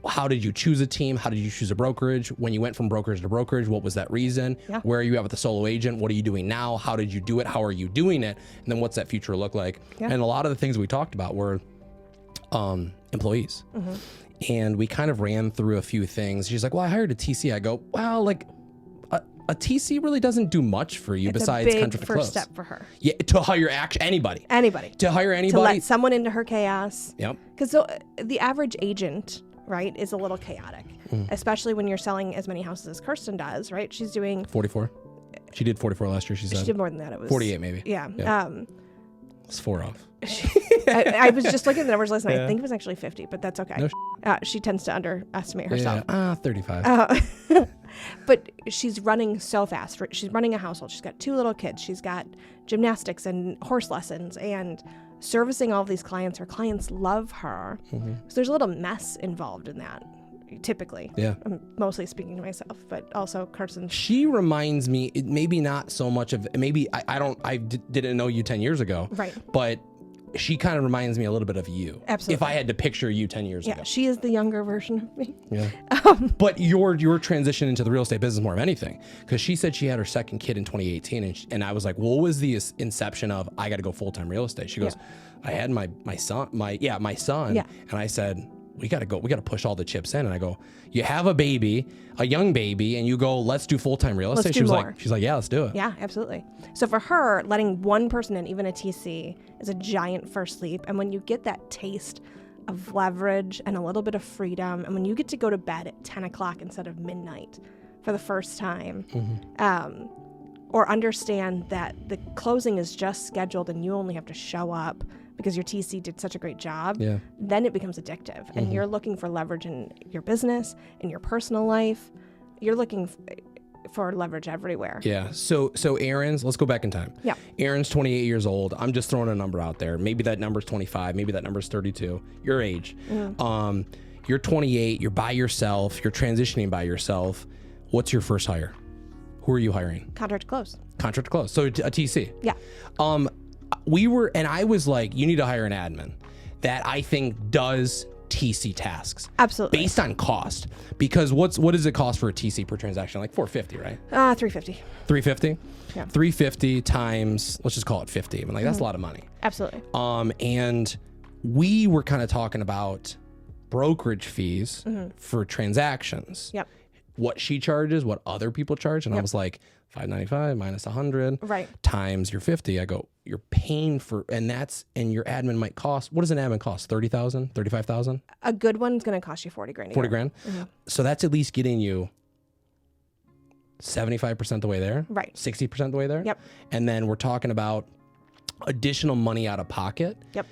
How did you choose a team? How did you choose a brokerage? When you went from brokerage to brokerage, what was that reason? Yeah. Where are you at with the solo agent? What are you doing now? How did you do it? How are you doing it? And then what's that future look like? Yeah. And a lot of the things we talked about were employees. Mm-hmm. And we kind of ran through a few things. She's like, well, I hired a TC. I go, well, like a TC really doesn't do much for you It's besides a big contract to first close. step for her. Yeah, to hire anybody. Anybody. To hire To anybody. let someone into her chaos. Yep. Because the average agent, right, is a little chaotic, especially when you're selling as many houses as Kirsten does, right? She's doing 44. She did 44 last year, she said. She did more than that. It was 48 maybe. Yeah. It's 4 off. I was just looking at the numbers last night. Yeah. I think it was actually 50, but that's okay. No she tends to underestimate herself. Yeah. 35. But she's running so fast. She's running a household. She's got 2 little kids. She's got gymnastics and horse lessons and servicing all of these clients. Her clients love her. So there's a little mess involved in that, typically. Yeah. I'm mostly speaking to myself, but also Kirsten. She reminds me, maybe not so much of, maybe I didn't know you 10 years ago. Right. But she kind of reminds me a little bit of you. Absolutely. If I had to picture you 10 years ago. Yeah, she is the younger version of me. Yeah. But your transition into the real estate business more of anything, because she said she had her second kid in 2018, and I was like, well, what was the inception of I got to go full-time real estate? She goes, I had my son, Yeah. and I said, we got to push all the chips in. And I go, you have a baby, a young baby, and you go, let's do full-time real estate. do more. She's like, yeah, let's do it. Yeah, absolutely. So for her, letting one person in, even a TC, is a giant first leap. And when you get that taste of leverage and a little bit of freedom, and when you get to go to bed at 10 o'clock instead of midnight for the first time, or understand that the closing is just scheduled and you only have to show up because your TC did such a great job, then it becomes addictive. And you're looking for leverage in your business, in your personal life. You're looking for leverage everywhere. Yeah. So Erin's, let's go back in time. Yeah. Erin's 28 years old. I'm just throwing a number out there. Maybe that number's 25. Maybe that number's 32. Your age. You're 28. You're by yourself. You're transitioning by yourself. What's your first hire? Who are you hiring? Contract to close. Contract to close. So a TC. Yeah. I was like, you need to hire an admin that I think does TC tasks. Absolutely. Based on cost. Because what does it cost for a TC per transaction? Like $450, right? $350. $350? Yeah. $350 times, let's just call it 50. I mean, like, that's a lot of money. Absolutely. And we were kind of talking about brokerage fees for transactions. Yep. What she charges, what other people charge. And I was like, $595 minus 100 Right. times your 50. I go, you're paying for, and your admin might cost, what does an admin cost? $30,000, $35,000? A good one's going to cost you $40,000 a year. 40 grand. So that's at least getting you 75% the way there. Right. 60% the way there. Yep. And then we're talking about additional money out of pocket. Yep.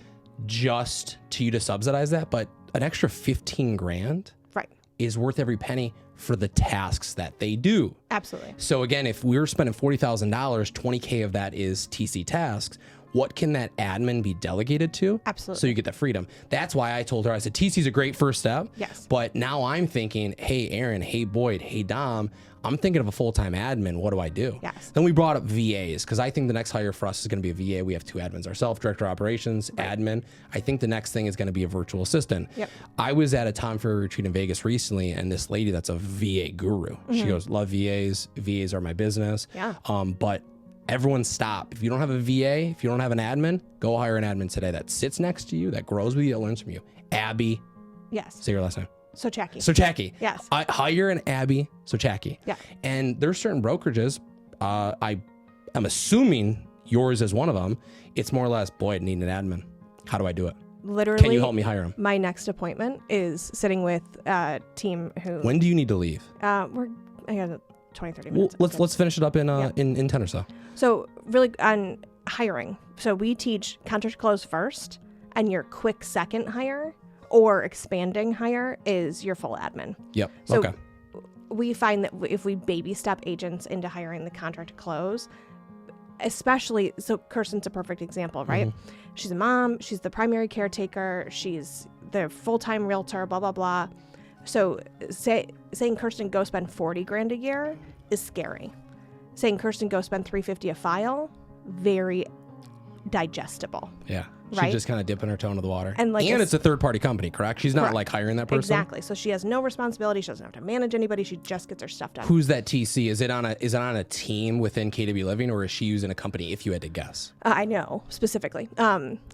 Just to you to subsidize that, but an extra 15 grand Right. is worth every penny for the tasks that they do. Absolutely. So again, if we're spending $40,000, $20K of that is TC tasks. What can that admin be delegated to? Absolutely. So you get the freedom. That's why I told her, I said, TC's a great first step. Yes. But now I'm thinking, hey, Erin, hey, Boyd, hey, Dom, I'm thinking of a full-time admin. What do I do? Yes. Then we brought up VAs because I think the next hire for us is going to be a VA. We have 2 admins ourselves, director of operations, admin. I think the next thing is going to be a virtual assistant. Yep. I was at a Tom Ferry retreat in Vegas recently, and this lady that's a VA guru, she goes, love VAs. VAs are my business. Yeah. But everyone stop. If you don't have a VA, if you don't have an admin, go hire an admin today that sits next to you, that grows with you, that learns from you. Abby. Yes. Say your last name. Sochacki. Yes. I hire an Abby Sochacki. Yeah. And there's certain brokerages, I'm assuming yours is one of them. It's more or less, boy, I need an admin. How do I do it? literally. Can you help me hire him? My next appointment is sitting with a team who. When do you need to leave? I got 20, 30 minutes. Let's finish it up in 10 or so. So really on hiring. So we teach contract close first, and your quick second hire or expanding hire is your full admin. Yep. So okay. We find that if we baby step agents into hiring the contract to close, especially, so Kirsten's a perfect example, right? Mm-hmm. She's a mom, she's the primary caretaker, she's the full-time realtor, blah, blah, blah. So saying Kirsten go spend 40 grand a year is scary. Saying Kirsten go spend $350 a file, very digestible. Yeah. Right? She's just kind of dipping her toe into the water. And it's a third-party company, correct? She's not Correct. like hiring that person? Exactly. So she has no responsibility. She doesn't have to manage anybody. She just gets her stuff done. Who's that TC? Is it on a team within KW Living, or is she using a company, if you had to guess? I know, specifically.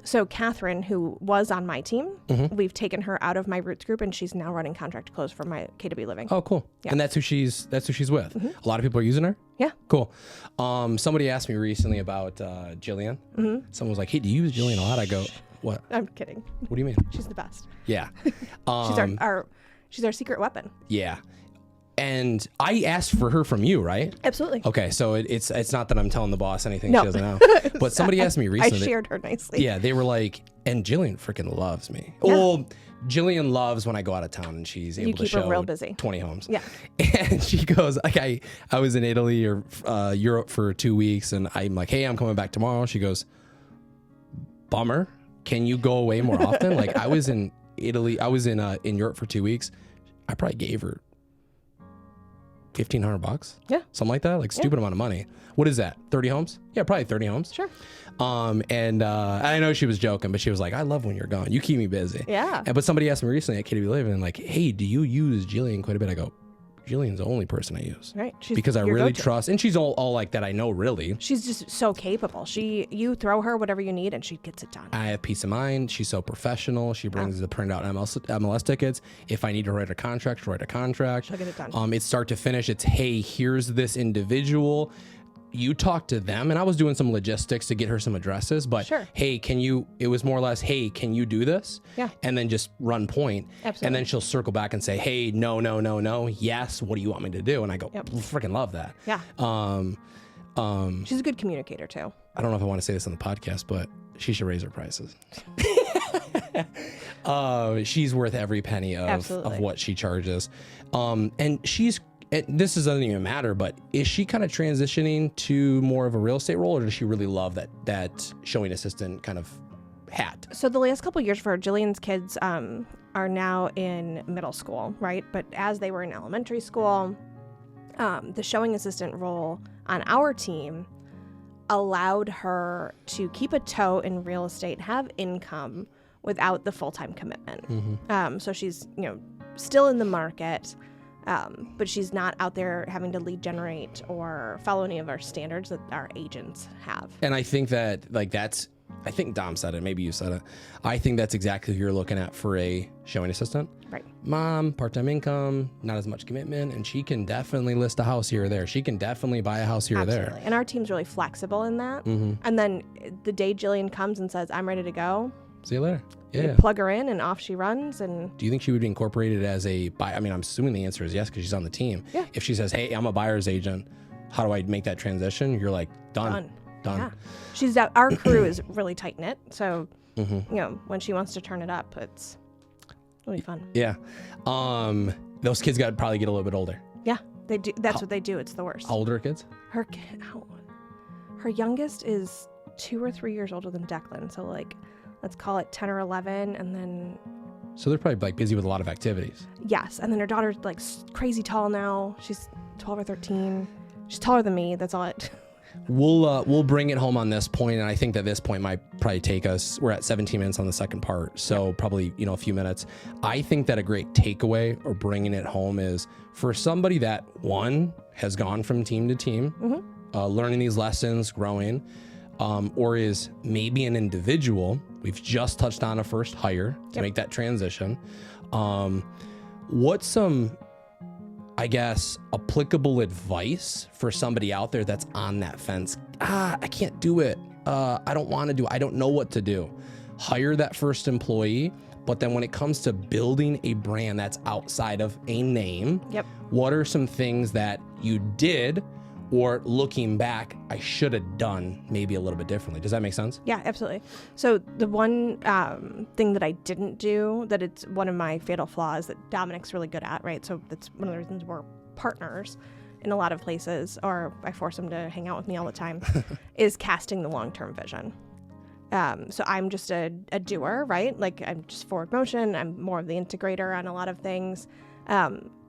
So Catherine, who was on my team, we've taken her out of my Roots group, and she's now running contract close for my KW Living. Oh, cool. Yeah. And that's who she's with. A lot of people are using her? Yeah. Cool. Somebody asked me recently about Jillian. Someone was like, hey, do you use Jillian a lot? I go, what? I'm kidding. What do you mean? She's the best. Yeah. She's our secret weapon. Yeah. And I asked for her from you, right? Absolutely. Okay, so it's not that I'm telling the boss anything No. she doesn't know. But somebody asked me I recently. shared her nicely. Yeah, they were like, and Jillian freaking loves me. Yeah. Well, Jillian loves when I go out of town and she's able to keep her show real busy. 20 homes. Yeah. And she goes, like, I was in Italy or Europe for 2 weeks, and I'm like, hey, I'm coming back tomorrow. She goes, bummer. Can you go away more often? Like, I was in Italy, I was in Europe for 2 weeks. I probably gave her $1,500. Yeah. Something like that. Like, stupid amount of money. What is that? 30 homes? Yeah, probably 30 homes. Sure. And I know she was joking, but she was like, I love when you're gone. You keep me busy. Yeah. But somebody asked me recently at KW Living, like, hey, do you use Jillian quite a bit? I go, Jillian's the only person I use. Right. Because I really trust, and she's all like that I know, really. She's just so capable. You throw her whatever you need and she gets it done. I have peace of mind. She's so professional. She brings the printout MLS tickets. If I need to write a contract, she'll write a contract. She'll get it done. It's start to finish. It's, hey, here's this individual. You talk to them, and I was doing some logistics to get her some addresses, but Sure. hey, it was more or less, hey, can you do this? Yeah. And then just run point. Absolutely. And then she'll circle back and say, hey, no, yes, what do you want me to do? And I go, freaking love that. Yeah. She's a good communicator too. I don't know if I want to say this on the podcast, but she should raise her prices. She's worth every penny of what she charges. And this doesn't even matter, but is she kind of transitioning to more of a real estate role, or does she really love that showing assistant kind of hat? So the last couple of years for Jillian's kids are now in middle school, right? But as they were in elementary school, the showing assistant role on our team allowed her to keep a toe in real estate, have income without the full-time commitment. So she's still in the market. But she's not out there having to lead generate or follow any of our standards that our agents have. And I think that I think Dom said it, maybe you said it. I think that's exactly who you're looking at for a showing assistant. Right. Mom, part-time income, not as much commitment, and she can definitely list a house here or there. She can definitely buy a house here or there. And our team's really flexible in that. And then the day Jillian comes and says, I'm ready to go. See you later. Yeah. Plug her in and off she runs. And do you think she would be incorporated as a buyer? I mean, I'm assuming the answer is yes because she's on the team. Yeah. If she says, hey, I'm a buyer's agent, how do I make that transition? You're like, done. Yeah. Our crew is really tight knit. So, when she wants to turn it up, it's really fun. Yeah. Those kids got to probably get a little bit older. Yeah, they do. That's what they do. It's the worst. How old are kids? Her youngest is 2 or 3 years older than Declan. So let's call it 10 or 11, and then. So they're probably busy with a lot of activities. Yes, and then her daughter's crazy tall now. She's 12 or 13. She's taller than me. That's all it. We'll bring it home on this point, and I think that this point might probably take us. We're at 17 minutes on the second part, so probably a few minutes. I think that a great takeaway or bringing it home is for somebody that one has gone from team to team, learning these lessons, growing. Or is maybe an individual. We've just touched on a first hire to make that transition. What's some, I guess, applicable advice for somebody out there that's on that fence? I can't do it. I don't want to do it. I don't know what to do. hire that first employee. But then when it comes to building a brand that's outside of a name, Yep. what are some things that you did, or looking back, I should have done maybe a little bit differently? Does that make sense? Yeah, absolutely. So the one thing that I didn't do, that it's one of my fatal flaws that Dominic's really good at, right? So that's one of the reasons we're partners in a lot of places, or I force him to hang out with me all the time, is casting the long-term vision. So I'm just a doer, right? Like I'm just forward motion. I'm more of the integrator on a lot of things.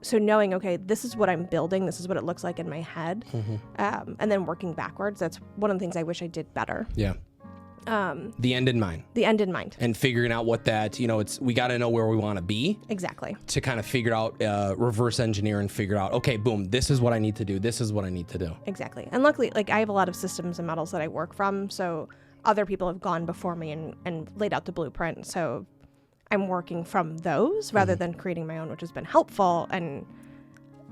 So knowing, okay, this is what I'm building. This is what it looks like in my head. And then working backwards. That's one of the things I wish I did better. Yeah. The end in mind. The end in mind. And figuring out what that, we got to know where we want to be. Exactly. To kind of figure out, reverse engineer and figure out, okay, boom, this is what I need to do. This is what I need to do. Exactly. And luckily, like I have a lot of systems and models that I work from. So other people have gone before me and laid out the blueprint. So I'm working from those rather than creating my own, which has been helpful and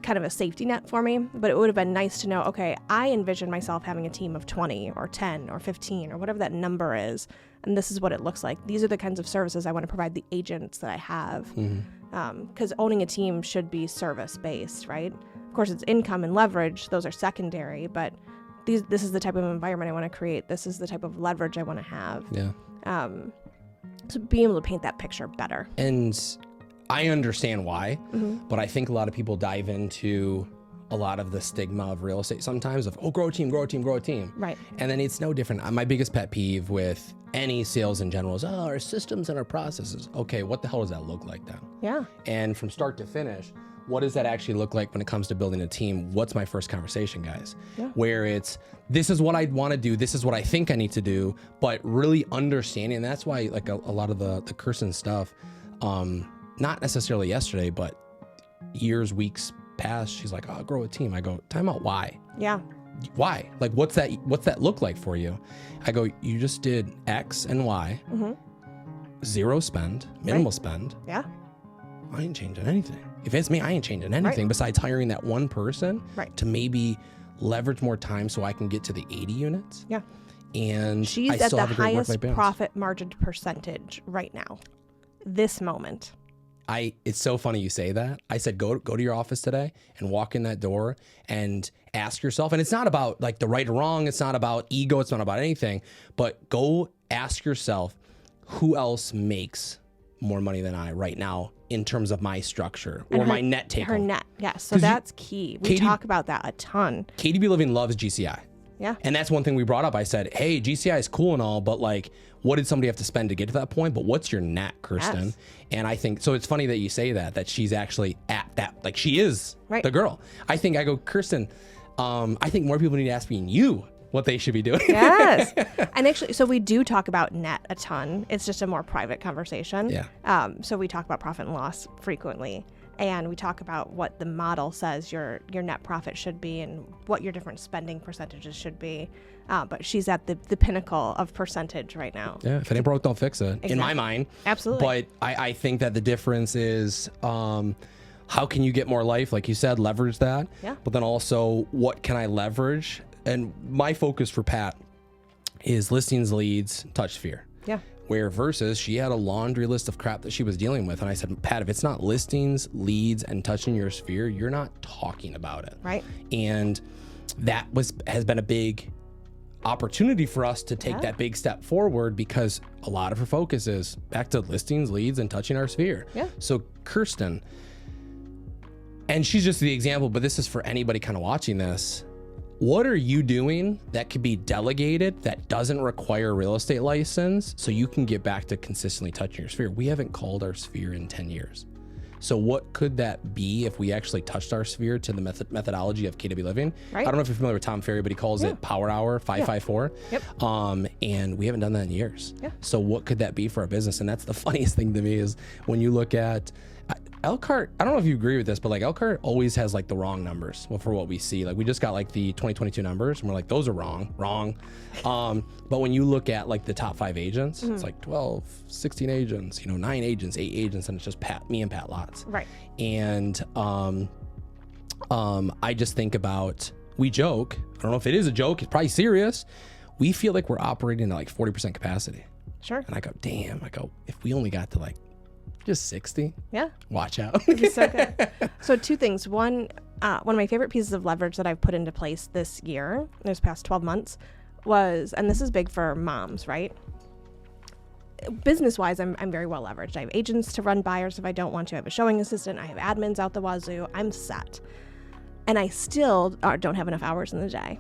kind of a safety net for me. But it would have been nice to know, okay, I envision myself having a team of 20 or 10 or 15 or whatever that number is. And this is what it looks like. These are the kinds of services I want to provide the agents that I have. Because owning a team should be service-based, right? Of course, it's income and leverage. Those are secondary, but this is the type of environment I want to create. This is the type of leverage I want to have. Yeah. So being able to paint that picture better. And I understand why, but I think a lot of people dive into a lot of the stigma of real estate sometimes of, grow a team, grow a team, grow a team. Right. And then it's no different. My biggest pet peeve with any sales in general is, our systems and our processes. Okay, what the hell does that look like then? Yeah. And from start to finish, what does that actually look like when it comes to building a team? What's my first conversation, guys? Yeah. Where it's, this is what I want to do. This is what I think I need to do, but really understanding. And that's why like a lot of the Kirsten stuff, not necessarily yesterday, but years, weeks past, she's like, grow a team. I go, time out. Why? Yeah. Why? Like, what's that look like for you? I go, you just did X and Y, zero spend, minimal spend. Yeah. I ain't changing anything. If it's me, I ain't changing anything besides hiring that one person to maybe leverage more time so I can get to the 80 units. Yeah. And she's I at still the have a great highest work-life balance. profit margin percentage right now, this moment. It's so funny you say that. I said, go to your office today and walk in that door and ask yourself, and it's not about like the right or wrong. It's not about ego. It's not about anything, but go ask yourself, who else makes more money than I right now in terms of my structure or my net take home? Her net, yes. So that's key. We talk about that a ton. KDB Living loves GCI. Yeah. And that's one thing we brought up. I said, hey, GCI is cool and all, but like, what did somebody have to spend to get to that point? But what's your net, Kirsten? Yes. And I think, so it's funny that you say that she's actually at that, like she is the girl. I go, Kirsten, I think more people need to ask you what they should be doing. Yes. And actually, so we do talk about net a ton. It's just a more private conversation. Yeah. So we talk about profit and loss frequently. And we talk about what the model says your net profit should be and what your different spending percentages should be. But she's at the pinnacle of percentage right now. Yeah. If it ain't broke, don't fix it. Exactly. In my mind. Absolutely. But I think that the difference is, how can you get more life? Like you said, leverage that. Yeah. But then also, what can I leverage? And my focus for Pat is listings, leads, touch sphere. Yeah. Where versus she had a laundry list of crap that she was dealing with. And I said, Pat, if it's not listings, leads, and touching your sphere, you're not talking about it. Right. And that has been a big opportunity for us to take that big step forward, because a lot of her focus is back to listings, leads, and touching our sphere. Yeah. So Kirsten, and she's just the example, but this is for anybody kind of watching this. What are you doing that could be delegated that doesn't require a real estate license so you can get back to consistently touching your sphere? We haven't called our sphere in 10 years. So what could that be if we actually touched our sphere to the methodology of KW Living? Right. I don't know if you're familiar with Tom Ferry, but he calls it Power Hour 554. Yep. And we haven't done that in years. Yeah. So what could that be for our business? And that's the funniest thing to me is when you look at Elkhart, I don't know if you agree with this, but like Elkhart always has like the wrong numbers for what we see. Like we just got like the 2022 numbers and we're like, those are wrong. But when you look at like the top 5 agents, it's like 12, 16 agents, 9 agents, 8 agents, and it's just me and Pat Lotz. Right. And I just think about, we joke, I don't know if it is a joke, it's probably serious. We feel like we're operating at like 40% capacity. Sure. And I go, damn, if we only got to like just 60, Yeah. watch out. It'd be so good. So 2 things. One of my favorite pieces of leverage that I've put into place this year, this past 12 months, was, and this is big for moms, right? Business-wise, I'm very well leveraged. I have agents to run buyers if I don't want to. I have a showing assistant. I have admins out the wazoo. I'm set. And I still don't have enough hours in the day.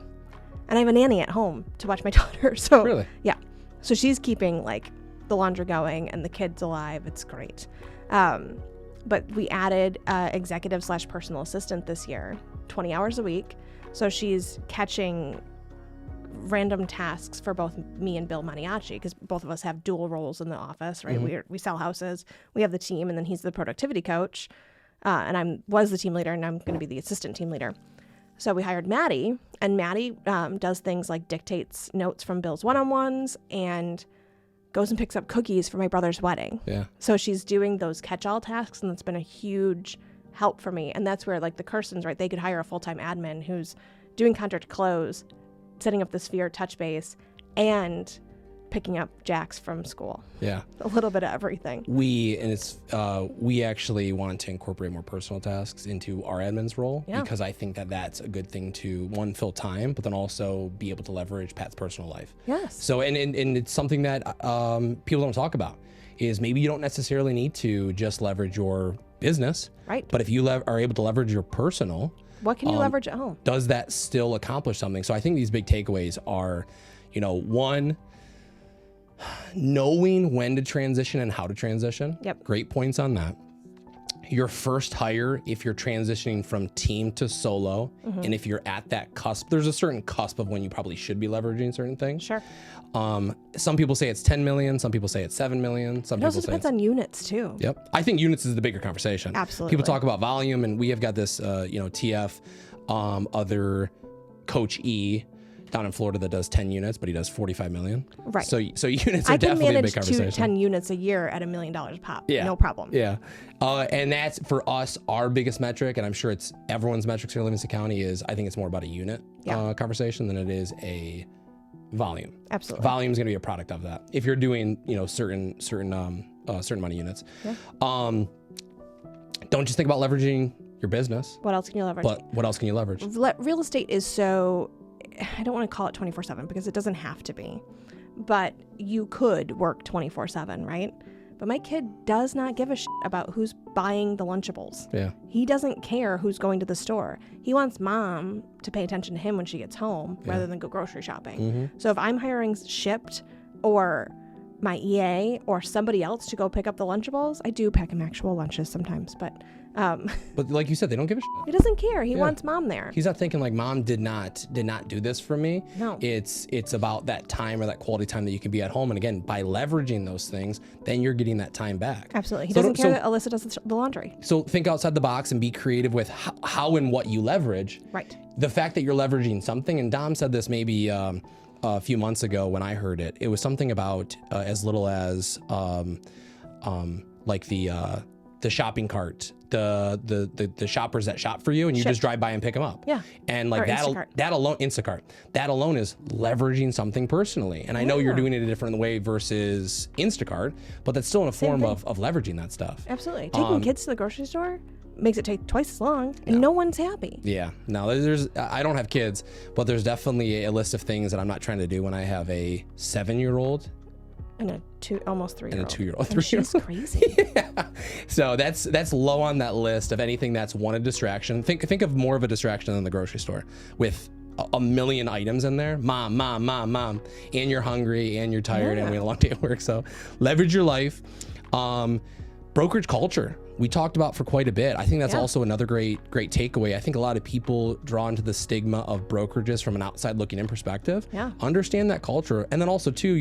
And I have a nanny at home to watch my daughter. So Really? Yeah. So she's keeping like the laundry going and the kids alive. It's great. But we added executive/personal assistant this year, 20 hours a week. So she's catching random tasks for both me and Bill Maniaci, because both of us have dual roles in the office, right? We sell houses, we have the team, and then he's the productivity coach, and I was the team leader, and I'm going to be the assistant team leader. So we hired Maddie, and Maddie does things like dictates notes from Bill's one-on-ones and goes and picks up cookies for my brother's wedding. Yeah. So she's doing those catch-all tasks, and that's been a huge help for me. And that's where like the Kirstens, right? They could hire a full-time admin who's doing contract close, setting up the Sphere touch base, and picking up Jax from school. Yeah. A little bit of everything. We actually want to incorporate more personal tasks into our admin's role, because I think that that's a good thing to, one, fill time, but then also be able to leverage Pat's personal life. Yes. So, and it's something that people don't talk about, is maybe you don't necessarily need to just leverage your business. Right. But if you are able to leverage your personal, what can you leverage at home? does that still accomplish something? So I think these big takeaways are, one, knowing when to transition and how to transition. Yep. Great points on that. Your first hire, if you're transitioning from team to solo, and if you're at that cusp, there's a certain cusp of when you probably should be leveraging certain things. Sure. Some people say it's 10 million. Some people say it's 7 million. Some It people also say depends on units too. Yep. I think units is the bigger conversation. Absolutely. People talk about volume, and we have got this, TF, other Coach E down in Florida that does 10 units, but he does 45 million. Right. So units I are can definitely a big manage conversation. 10 units a year at $1 million a pop. Yeah. No problem. Yeah. And that's for us, our biggest metric, and I'm sure it's everyone's metrics here in Livingston County, is I think it's more about a unit conversation than it is a volume. Absolutely. Volume is going to be a product of that. If you're doing, certain amount of units. Yeah. Don't just think about leveraging your business. What else can you leverage? But what else can you leverage? Real estate is so, I don't want to call it 24/7 because it doesn't have to be, but you could work 24/7, right? But my kid does not give a shit about who's buying the Lunchables. Yeah. He doesn't care who's going to the store. He wants mom to pay attention to him when she gets home rather than go grocery shopping. So if I'm hiring Shipt or my EA or somebody else to go pick up the Lunchables, I do pack him actual lunches sometimes, but But like you said, they don't give a shit. he doesn't care. He wants mom there. He's not thinking like, mom did not do this for me. No. It's about that time or that quality time that you can be at home. And again, by leveraging those things, then you're getting that time back. Absolutely. He doesn't care that Alyssa does the laundry. So think outside the box and be creative with how and what you leverage. Right. The fact that you're leveraging something, and Dom said this maybe a few months ago when I heard it, it was something about as little as like the shopping cart, the shoppers that shop for you, and you just drive by and pick them up. Yeah. And like Or Instacart. that alone, Instacart, that alone is leveraging something personally. And I know you're doing it a different way versus Instacart, but that's still in a form of leveraging that stuff. Absolutely. Taking kids to the grocery store makes it take twice as long, and no one's happy. Yeah. No, I don't have kids, but there's definitely a list of things that I'm not trying to do when I have a 7-year-old. And a almost 3-year-old. And a 2-year-old. And she's crazy. Yeah. So that's low on that list of anything that's a distraction. Think of more of a distraction than the grocery store with a million items in there. Mom, and you're hungry and you're tired and we had a long day at work. So leverage your life. Brokerage culture, we talked about for quite a bit. I think that's also another great takeaway. I think a lot of people draw into the stigma of brokerages from an outside looking in perspective. Yeah. Understand that culture. And then also too,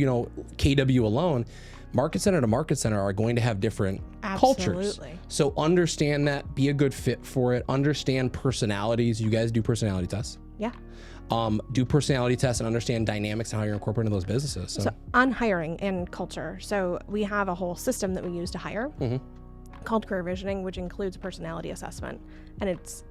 KW alone, market center to market center are going to have different cultures. Absolutely. So understand that, be a good fit for it, understand personalities. You guys do personality tests. Yeah. Do personality tests and understand dynamics and how you're incorporating those businesses. So on hiring and culture. So we have a whole system that we use to hire called career visioning, which includes personality assessment. And it's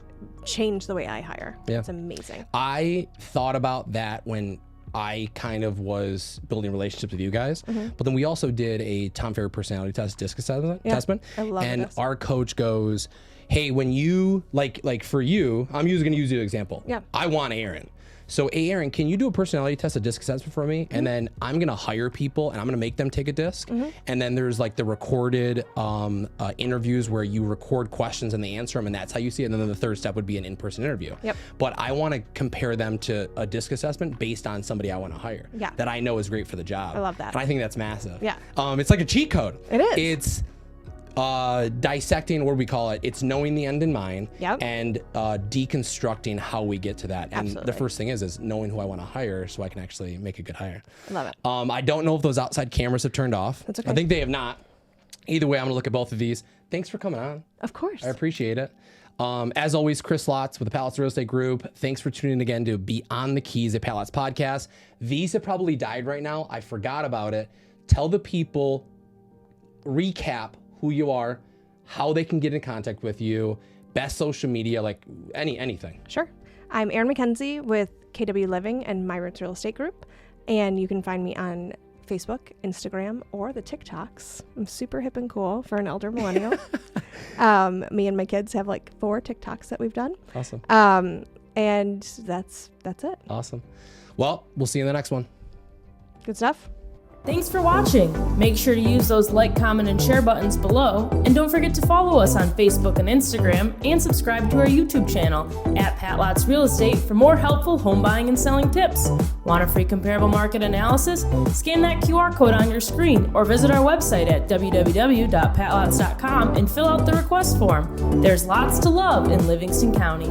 changed the way I hire. Yeah. It's amazing. I thought about that when I kind of was building relationships with you guys. But then we also did a Tom Ferry personality test, DISC assessment. I love and this. our coach goes, hey, when you, like for you, I'm going to use you as an example. Yeah. I want Erin. So, hey, Erin, can you do a personality test, a DISC assessment for me? And then I'm going to hire people and I'm going to make them take a DISC. And then there's like the recorded interviews where you record questions and they answer them, and that's how you see it. And then the third step would be an in-person interview. Yep. But I want to compare them to a DISC assessment based on somebody I want to hire. Yeah. That I know is great for the job. I love that. And I think that's massive. Yeah. It's like a cheat code. It is. It's dissecting, what do we call it? It's knowing the end in mind. Yep. And deconstructing how we get to that. And Absolutely. the first thing is knowing who I want to hire so I can actually make a good hire. I love it. I don't know if those outside cameras have turned off. That's okay. I think they have not. Either way, I'm gonna look at both of these. Thanks for coming on. Of course. I appreciate it. As always, Chris Lotz with the Pat Lotz Real Estate Group. Thanks for tuning in again to Beyond the Keys at Pat Lotz Podcast. These have probably died right now. I forgot about it. Tell the people, recap who you are, how they can get in contact with you, best social media, like anything. Sure. I'm Erin McKenzie with KW Living and My Roots Real Estate Group. And you can find me on Facebook, Instagram, or the TikToks. I'm super hip and cool for an elder millennial. Me and my kids have like 4 TikToks that we've done. Awesome. And that's it. Awesome. Well, we'll see you in the next one. Good stuff. Thanks for watching. Make sure to use those like, comment, and share buttons below. And don't forget to follow us on Facebook and Instagram, and subscribe to our YouTube channel at Pat Lotz Real Estate for more helpful home buying and selling tips. Want a free comparable market analysis? Scan that QR code on your screen or visit our website at www.patlotz.com and fill out the request form. There's lots to love in Livingston County.